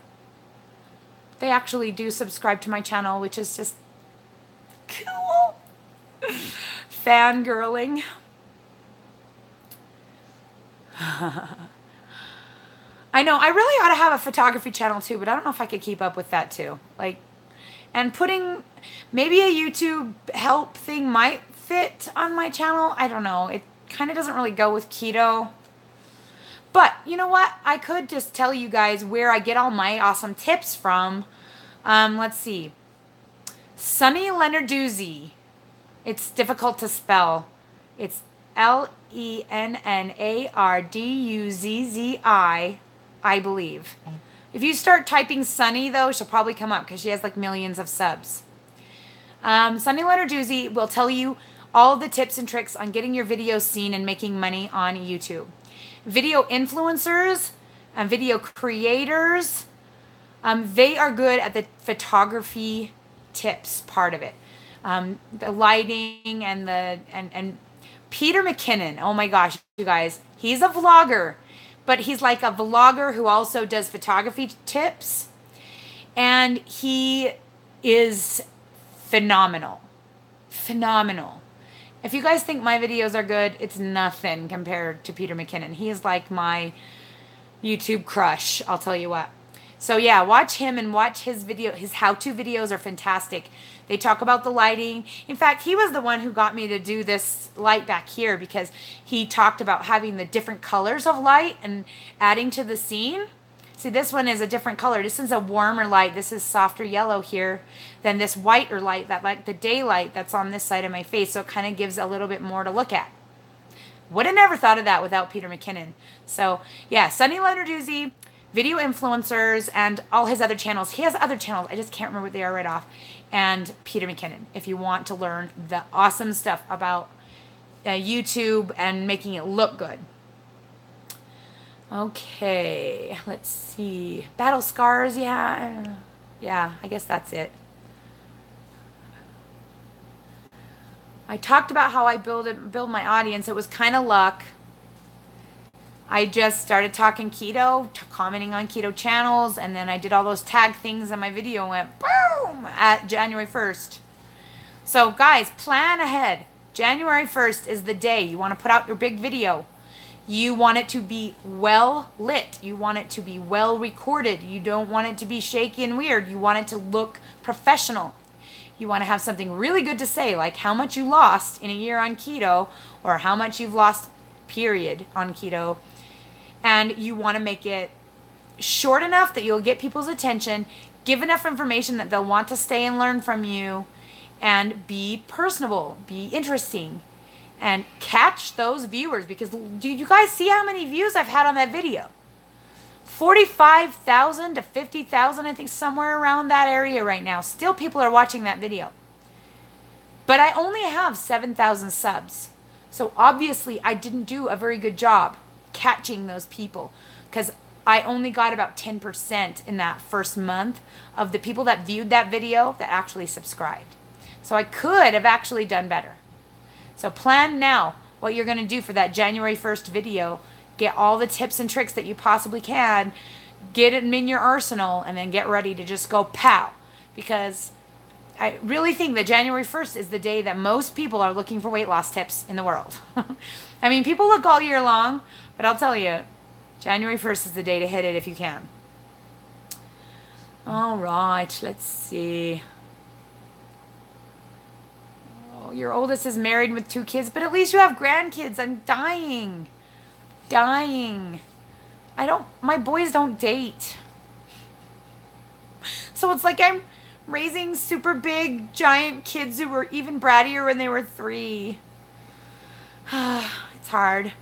They actually do subscribe to my channel, which is just cool. Fangirling. I know, I really ought to have a photography channel too, but I don't know if I could keep up with that too. Like, and putting maybe a YouTube help thing might fit on my channel. I don't know. It kind of doesn't really go with keto. But you know what? I could just tell you guys where I get all my awesome tips from. Let's see. Sunny Lenarduzzi. It's difficult to spell. It's Lennarduzzi, I believe. If you start typing Sunny, though, she'll probably come up because she has like millions of subs. Sunny Lenarduzzi will tell you all the tips and tricks on getting your videos seen and making money on YouTube. Video influencers and video creators, they are good at the photography tips part of it. The lighting and Peter McKinnon. Oh my gosh, you guys. He's a vlogger, but he's like a vlogger who also does photography tips. And he is phenomenal. Phenomenal. If you guys think my videos are good, it's nothing compared to Peter McKinnon. He is like my YouTube crush, I'll tell you what. So yeah, watch him and watch his video. His how-to videos are fantastic. They talk about the lighting. In fact, he was the one who got me to do this light back here because he talked about having the different colors of light and adding to the scene. See, this one is a different color. This is a warmer light. This is softer yellow here than this whiter light, that like the daylight that's on this side of my face. So it kind of gives a little bit more to look at. Would have never thought of that without Peter McKinnon. So yeah, Sunny Lenarduzzi, video influencers, and all his other channels. He has other channels. I just can't remember what they are right off. And Peter McKinnon, if you want to learn the awesome stuff about YouTube and making it look good. Okay, let's see. Battle Scars, yeah. Yeah, I guess that's it. I talked about how I build my audience. It was kind of luck. I just started talking keto, commenting on keto channels, and then I did all those tag things and my video went boom at January 1st. So guys, plan ahead. January 1st is the day you want to put out your big video. You want it to be well lit. You want it to be well recorded. You don't want it to be shaky and weird. You want it to look professional. You want to have something really good to say, like how much you lost in a year on keto, or how much you've lost, period, on keto. And you want to make it short enough that you'll get people's attention, give enough information that they'll want to stay and learn from you, and be personable, be interesting. and catch those viewers, because do you guys see how many views I've had on that video? 45,000 to 50,000, I think, somewhere around that area right now. Still people are watching that video. But I only have 7,000 subs. So obviously I didn't do a very good job catching those people, because I only got about 10% in that first month of the people that viewed that video that actually subscribed. So I could have actually done better. So plan now what you're going to do for that January 1st video. Get all the tips and tricks that you possibly can. Get it in your arsenal, and then get ready to just go pow. Because I really think that January 1st is the day that most people are looking for weight loss tips in the world. I mean, people look all year long, but I'll tell you, January 1st is the day to hit it if you can. All right, let's see. Oh, your oldest is married with 2 kids, but at least you have grandkids. I'm dying. My boys don't date. So it's like I'm raising super big, giant kids who were even brattier when they were 3. It's hard.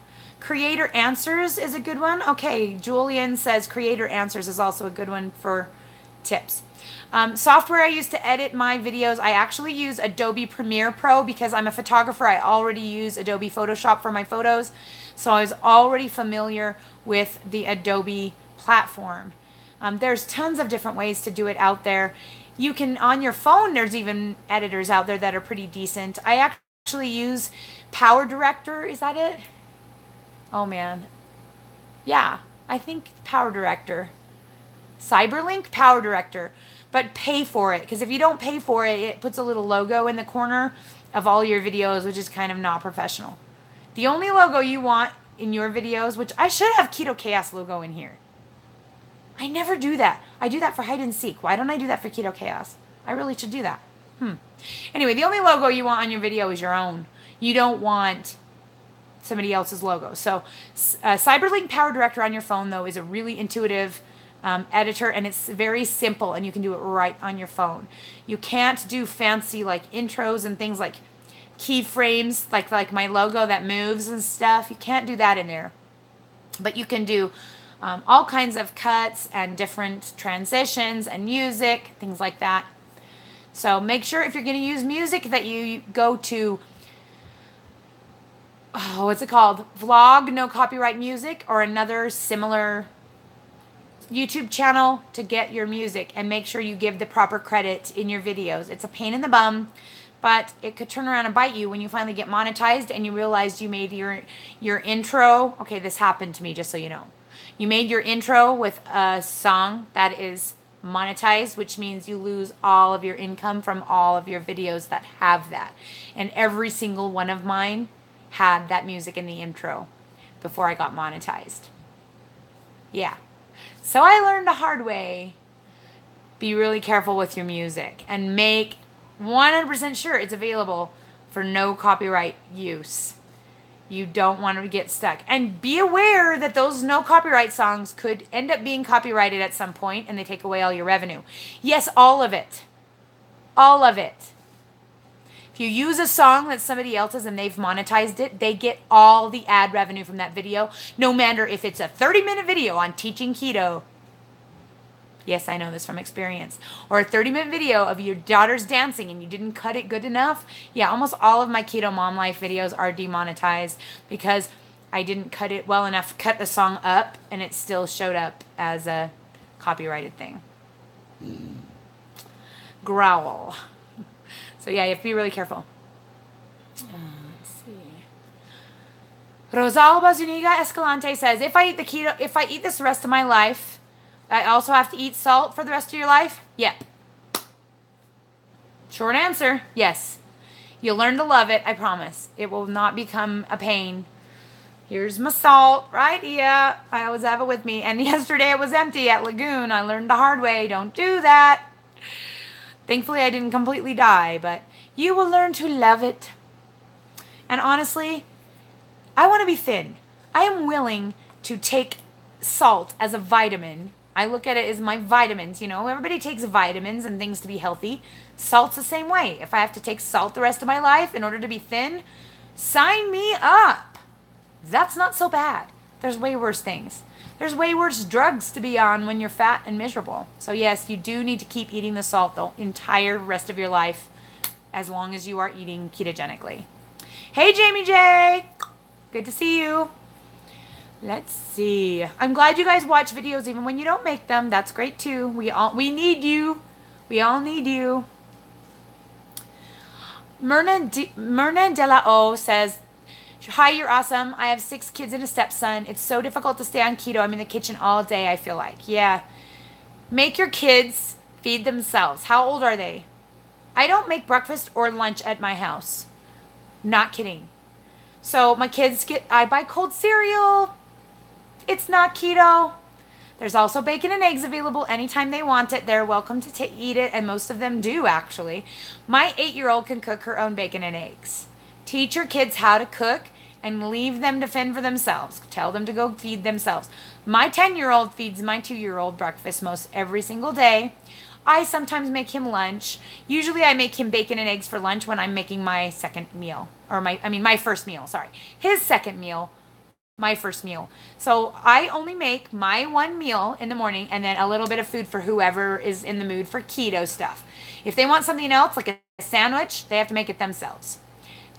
Creator Answers is a good one. Okay, Julian says Creator Answers is also a good one for tips. Software I use to edit my videos, I actually use Adobe Premiere Pro because I'm a photographer. I already use Adobe Photoshop for my photos. So I was already familiar with the Adobe platform. There's tons of different ways to do it out there. You can, on your phone, there's even editors out there that are pretty decent. I actually use Power Director. Is that it? Oh, man. Yeah, I think Power Director. Cyberlink Power Director. But pay for it, because if you don't pay for it, it puts a little logo in the corner of all your videos, which is kind of not professional. The only logo you want in your videos, which I should have Keto Chaos logo in here. I never do that. I do that for hide and seek. Why don't I do that for Keto Chaos? I really should do that. Anyway, the only logo you want on your video is your own. You don't want somebody else's logo. So Cyberlink Power Director on your phone, though, is a really intuitive editor, and it's very simple, and you can do it right on your phone. You can't do fancy like intros and things like keyframes, like my logo that moves and stuff. You can't do that in there. But you can do all kinds of cuts and different transitions and music, things like that. So make sure if you're going to use music that you go to, what's it called? Vlog No Copyright Music, or another similar YouTube channel to get your music, and make sure you give the proper credit in your videos. It's a pain in the bum, but it could turn around and bite you when you finally get monetized and you realize you made your intro. Okay, this happened to me, just so you know. You made your intro with a song that is monetized, which means you lose all of your income from all of your videos that have that. And every single one of mine had that music in the intro before I got monetized. Yeah. So I learned the hard way. Be really careful with your music and make 100% sure it's available for no copyright use. You don't want to get stuck. And be aware that those no copyright songs could end up being copyrighted at some point, and they take away all your revenue. Yes, all of it. All of it. If you use a song that's somebody else's and they've monetized it, they get all the ad revenue from that video, no matter if it's a 30-minute video on teaching keto. Yes, I know this from experience. Or a 30-minute video of your daughter's dancing and you didn't cut it good enough. Yeah, almost all of my Keto Mom Life videos are demonetized because I didn't cut it well enough, cut the song up, and it still showed up as a copyrighted thing. Growl. So yeah, you have to be really careful. Let's see. Rosalba Zuniga Escalante says, if I eat this the rest of my life, I also have to eat salt for the rest of your life? Yep. Short answer, yes. You'll learn to love it, I promise. It will not become a pain. Here's my salt right here. I always have it with me. And yesterday it was empty at Lagoon. I learned the hard way. Don't do that. Thankfully, I didn't completely die, but you will learn to love it. And honestly, I want to be thin. I am willing to take salt as a vitamin. I look at it as my vitamins. You know, everybody takes vitamins and things to be healthy. Salt's the same way. If I have to take salt the rest of my life in order to be thin, Sign me up. That's not so bad. There's way worse things. There's way worse drugs to be on when you're fat and miserable. So yes, you do need to keep eating the salt the entire rest of your life as long as you are eating ketogenically. Hey, Jamie J. Good to see you. Let's see. I'm glad you guys watch videos even when you don't make them. That's great too. We need you. We all need you. Myrna De La O says, hi, you're awesome. I have 6 kids and a stepson. It's so difficult to stay on keto. I'm in the kitchen all day, I feel like. Yeah. Make your kids feed themselves. How old are they? I don't make breakfast or lunch at my house. Not kidding. So my kids I buy cold cereal. It's not keto. There's also bacon and eggs available anytime they want it. They're welcome to eat it, and most of them do, actually. My 8-year-old can cook her own bacon and eggs. Teach your kids how to cook and leave them to fend for themselves. Tell them to go feed themselves. My 10-year-old feeds my 2-year-old breakfast most every single day. I sometimes make him lunch. Usually I make him bacon and eggs for lunch when I'm making my second meal. My first meal, sorry. His second meal, my first meal. So I only make my one meal in the morning and then a little bit of food for whoever is in the mood for keto stuff. If they want something else, like a sandwich, they have to make it themselves.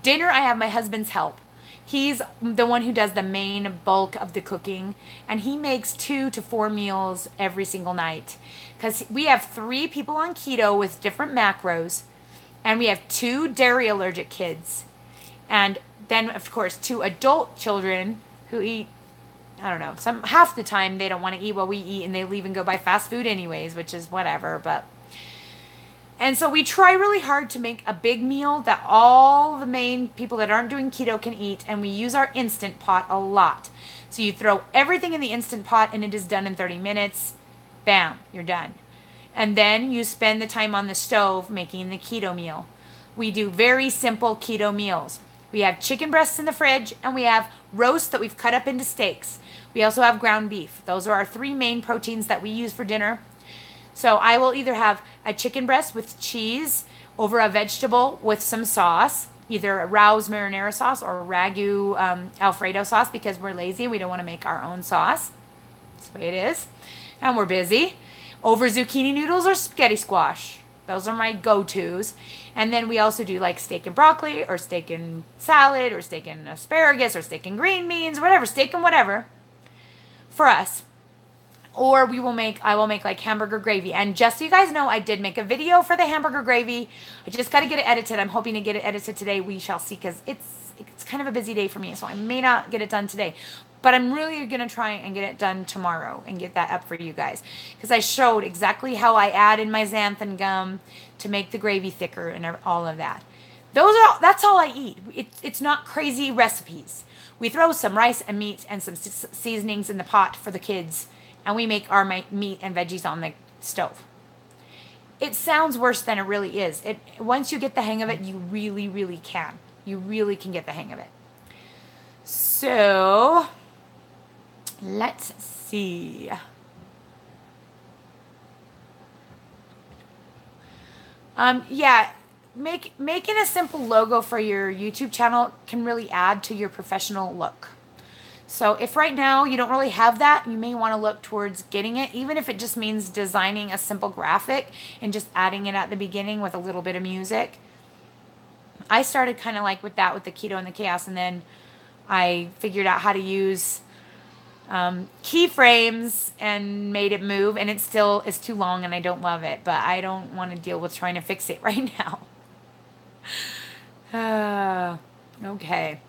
Dinner, I have my husband's help. He's the one who does the main bulk of the cooking, and he makes 2 to 4 meals every single night. Because we have 3 people on keto with different macros, and we have 2 dairy allergic kids. And then, of course, 2 adult children who eat, I don't know, half the time they don't want to eat what we eat, and they leave and go buy fast food anyways, which is whatever, but... And so we try really hard to make a big meal that all the main people that aren't doing keto can eat, and we use our Instant Pot a lot. So you throw everything in the Instant Pot and it is done in 30 minutes. Bam, you're done. And then you spend the time on the stove making the keto meal. We do very simple keto meals. We have chicken breasts in the fridge, and we have roast that we've cut up into steaks. We also have ground beef. Those are our 3 main proteins that we use for dinner. So I will either have a chicken breast with cheese over a vegetable with some sauce, either a Rao's marinara sauce or a Ragu Alfredo sauce, because we're lazy. We don't want to make our own sauce. That's the way it is. And we're busy. Over zucchini noodles or spaghetti squash. Those are my go-tos. And then we also do like steak and broccoli or steak and salad or steak and asparagus or steak and green beans, whatever, steak and whatever for us. Or I will make like hamburger gravy. And just so you guys know, I did make a video for the hamburger gravy. I just got to get it edited. I'm hoping to get it edited today. We shall see, because it's kind of a busy day for me, so I may not get it done today. But I'm really going to try and get it done tomorrow and get that up for you guys. Because I showed exactly how I add in my xanthan gum to make the gravy thicker and all of that. That's all I eat. It's not crazy recipes. We throw some rice and meat and some seasonings in the pot for the kids, and we make our meat and veggies on the stove. It sounds worse than it really is. Once you get the hang of it, you really, really can. You really can get the hang of it. So, let's see. Yeah, making a simple logo for your YouTube channel can really add to your professional look. So if right now you don't really have that, you may want to look towards getting it, even if it just means designing a simple graphic and just adding it at the beginning with a little bit of music. I started kind of like with that with the keto and the chaos, and then I figured out how to use keyframes and made it move, and it still is too long and I don't love it, but I don't want to deal with trying to fix it right now. Okay.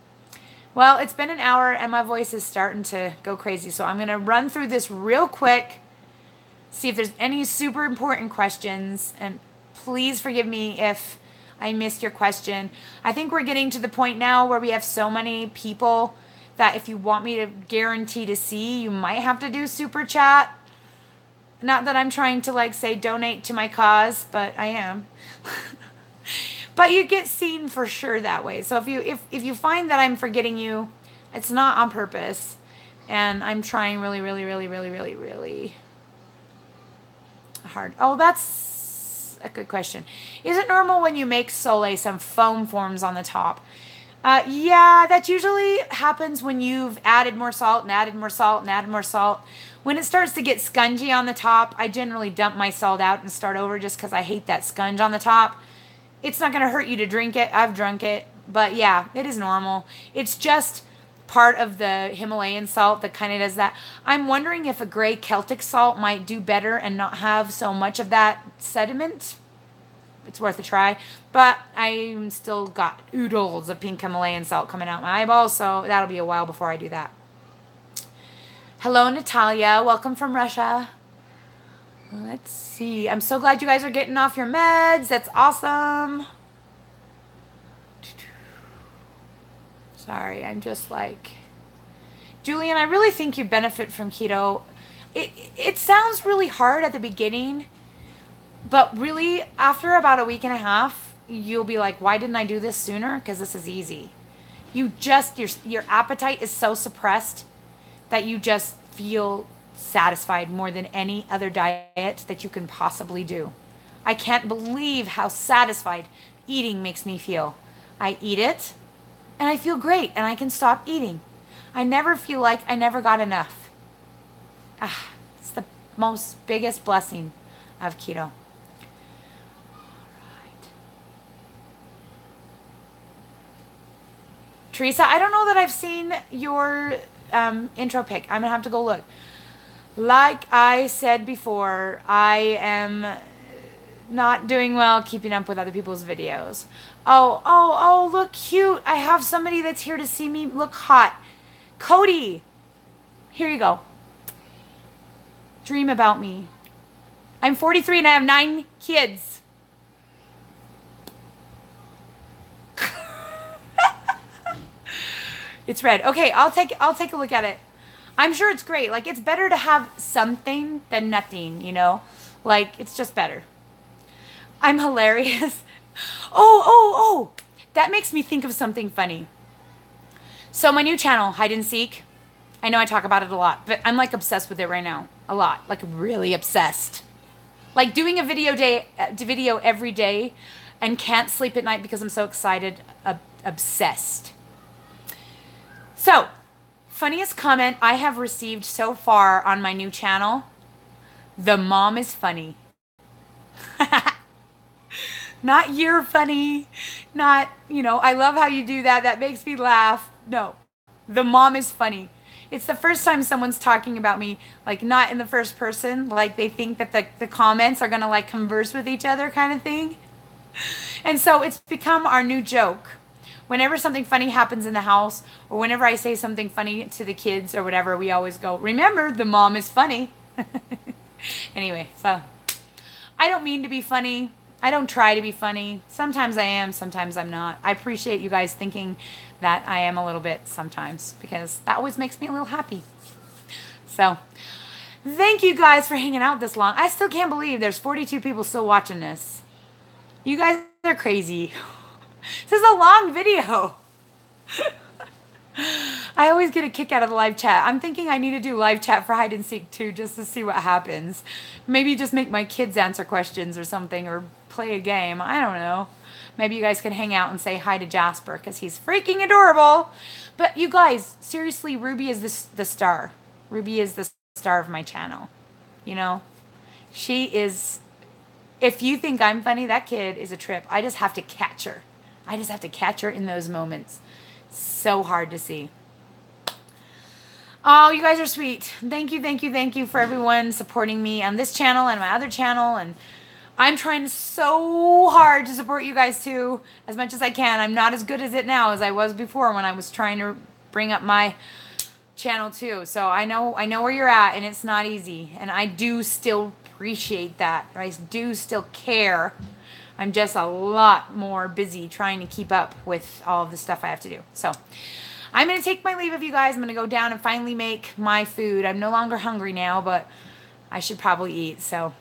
Well, it's been an hour and my voice is starting to go crazy, so I'm going to run through this real quick, see if there's any super important questions, and please forgive me if I missed your question. I think we're getting to the point now where we have so many people that if you want me to guarantee to see, you might have to do super chat. Not that I'm trying to like say donate to my cause, but I am. But you get seen for sure that way. So if you find that I'm forgetting you, it's not on purpose. And I'm trying really, really, really, really, really, really hard. Oh, that's a good question. Is it normal when you make sole some foam forms on the top? Yeah, that usually happens when you've added more salt and added more salt and added more salt. When it starts to get scungy on the top, I generally dump my salt out and start over just because I hate that sponge on the top. It's not going to hurt you to drink it. I've drunk it. But yeah, it is normal. It's just part of the Himalayan salt that kind of does that. I'm wondering if a gray Celtic salt might do better and not have so much of that sediment. It's worth a try. But I'm still got oodles of pink Himalayan salt coming out my eyeballs, so that'll be a while before I do that. Hello, Natalia. Welcome from Russia. Let's see. I'm so glad you guys are getting off your meds. That's awesome. Sorry, I'm just like... Julian, I really think you benefit from keto. It sounds really hard at the beginning, but really, after about a week and a half, you'll be like, why didn't I do this sooner? Because this is easy. You just, your appetite is so suppressed that you just feel satisfied more than any other diet that you can possibly do. I can't believe how satisfied eating makes me feel. I eat it, and I feel great, and I can stop eating. I never feel like I never got enough. It's the most biggest blessing of keto. Teresa, I don't know that I've seen your intro pic. I'm going to have to go look. Like I said before, I am not doing well keeping up with other people's videos. Oh, look cute. I have somebody that's here to see me look hot. Cody, here you go. Dream about me. I'm 43 and I have 9 kids. It's red. Okay, I'll take a look at it. I'm sure it's great. Like, it's better to have something than nothing, you know? Like, it's just better. I'm hilarious. Oh. That makes me think of something funny. So my new channel, Hide and Seek, I know I talk about it a lot, but I'm like obsessed with it right now. A lot. Like really obsessed. Like doing a video every day and can't sleep at night because I'm so excited. Obsessed. So, funniest comment I have received so far on my new channel, the mom is funny. Not you're funny, not, you know, I love how you do that, that makes me laugh. No, the mom is funny. It's the first time someone's talking about me, like not in the first person, like they think that the comments are gonna like converse with each other kind of thing. And so it's become our new joke. Whenever something funny happens in the house, or whenever I say something funny to the kids or whatever, we always go, remember, the mom is funny. Anyway, so I don't mean to be funny. I don't try to be funny. Sometimes I am, sometimes I'm not. I appreciate you guys thinking that I am a little bit sometimes, because that always makes me a little happy. So, thank you guys for hanging out this long. I still can't believe there's 42 people still watching this. You guys are crazy. This is a long video. I always get a kick out of the live chat. I'm thinking I need to do live chat for Hide and Seek too, just to see what happens. Maybe just make my kids answer questions or something, or play a game. I don't know. Maybe you guys can hang out and say hi to Jasper because he's freaking adorable. But you guys, seriously, Ruby is the star. Ruby is the star of my channel. You know? She is... If you think I'm funny, that kid is a trip. I just have to catch her. I just have to catch her in those moments. So hard to see. Oh, you guys are sweet. Thank you for everyone supporting me on this channel and my other channel. And I'm trying so hard to support you guys too, as much as I can. I'm not as good as it now as I was before when I was trying to bring up my channel too. So I know where you're at, and it's not easy. And I do still appreciate that. I do still care. I'm just a lot more busy trying to keep up with all of the stuff I have to do. So I'm going to take my leave of you guys. I'm going to go down and finally make my food. I'm no longer hungry now, but I should probably eat. So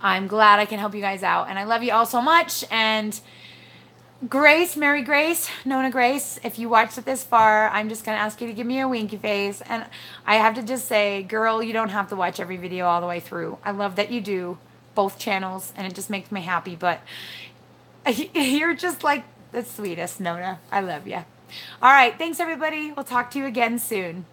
I'm glad I can help you guys out. And I love you all so much. And Grace, Mary Grace, Nona Grace, if you watched it this far, I'm just going to ask you to give me a winky face. And I have to just say, girl, you don't have to watch every video all the way through. I love that you do both channels, and it just makes me happy. But you're just like the sweetest, Nona. I love you. All right. Thanks, everybody. We'll talk to you again soon.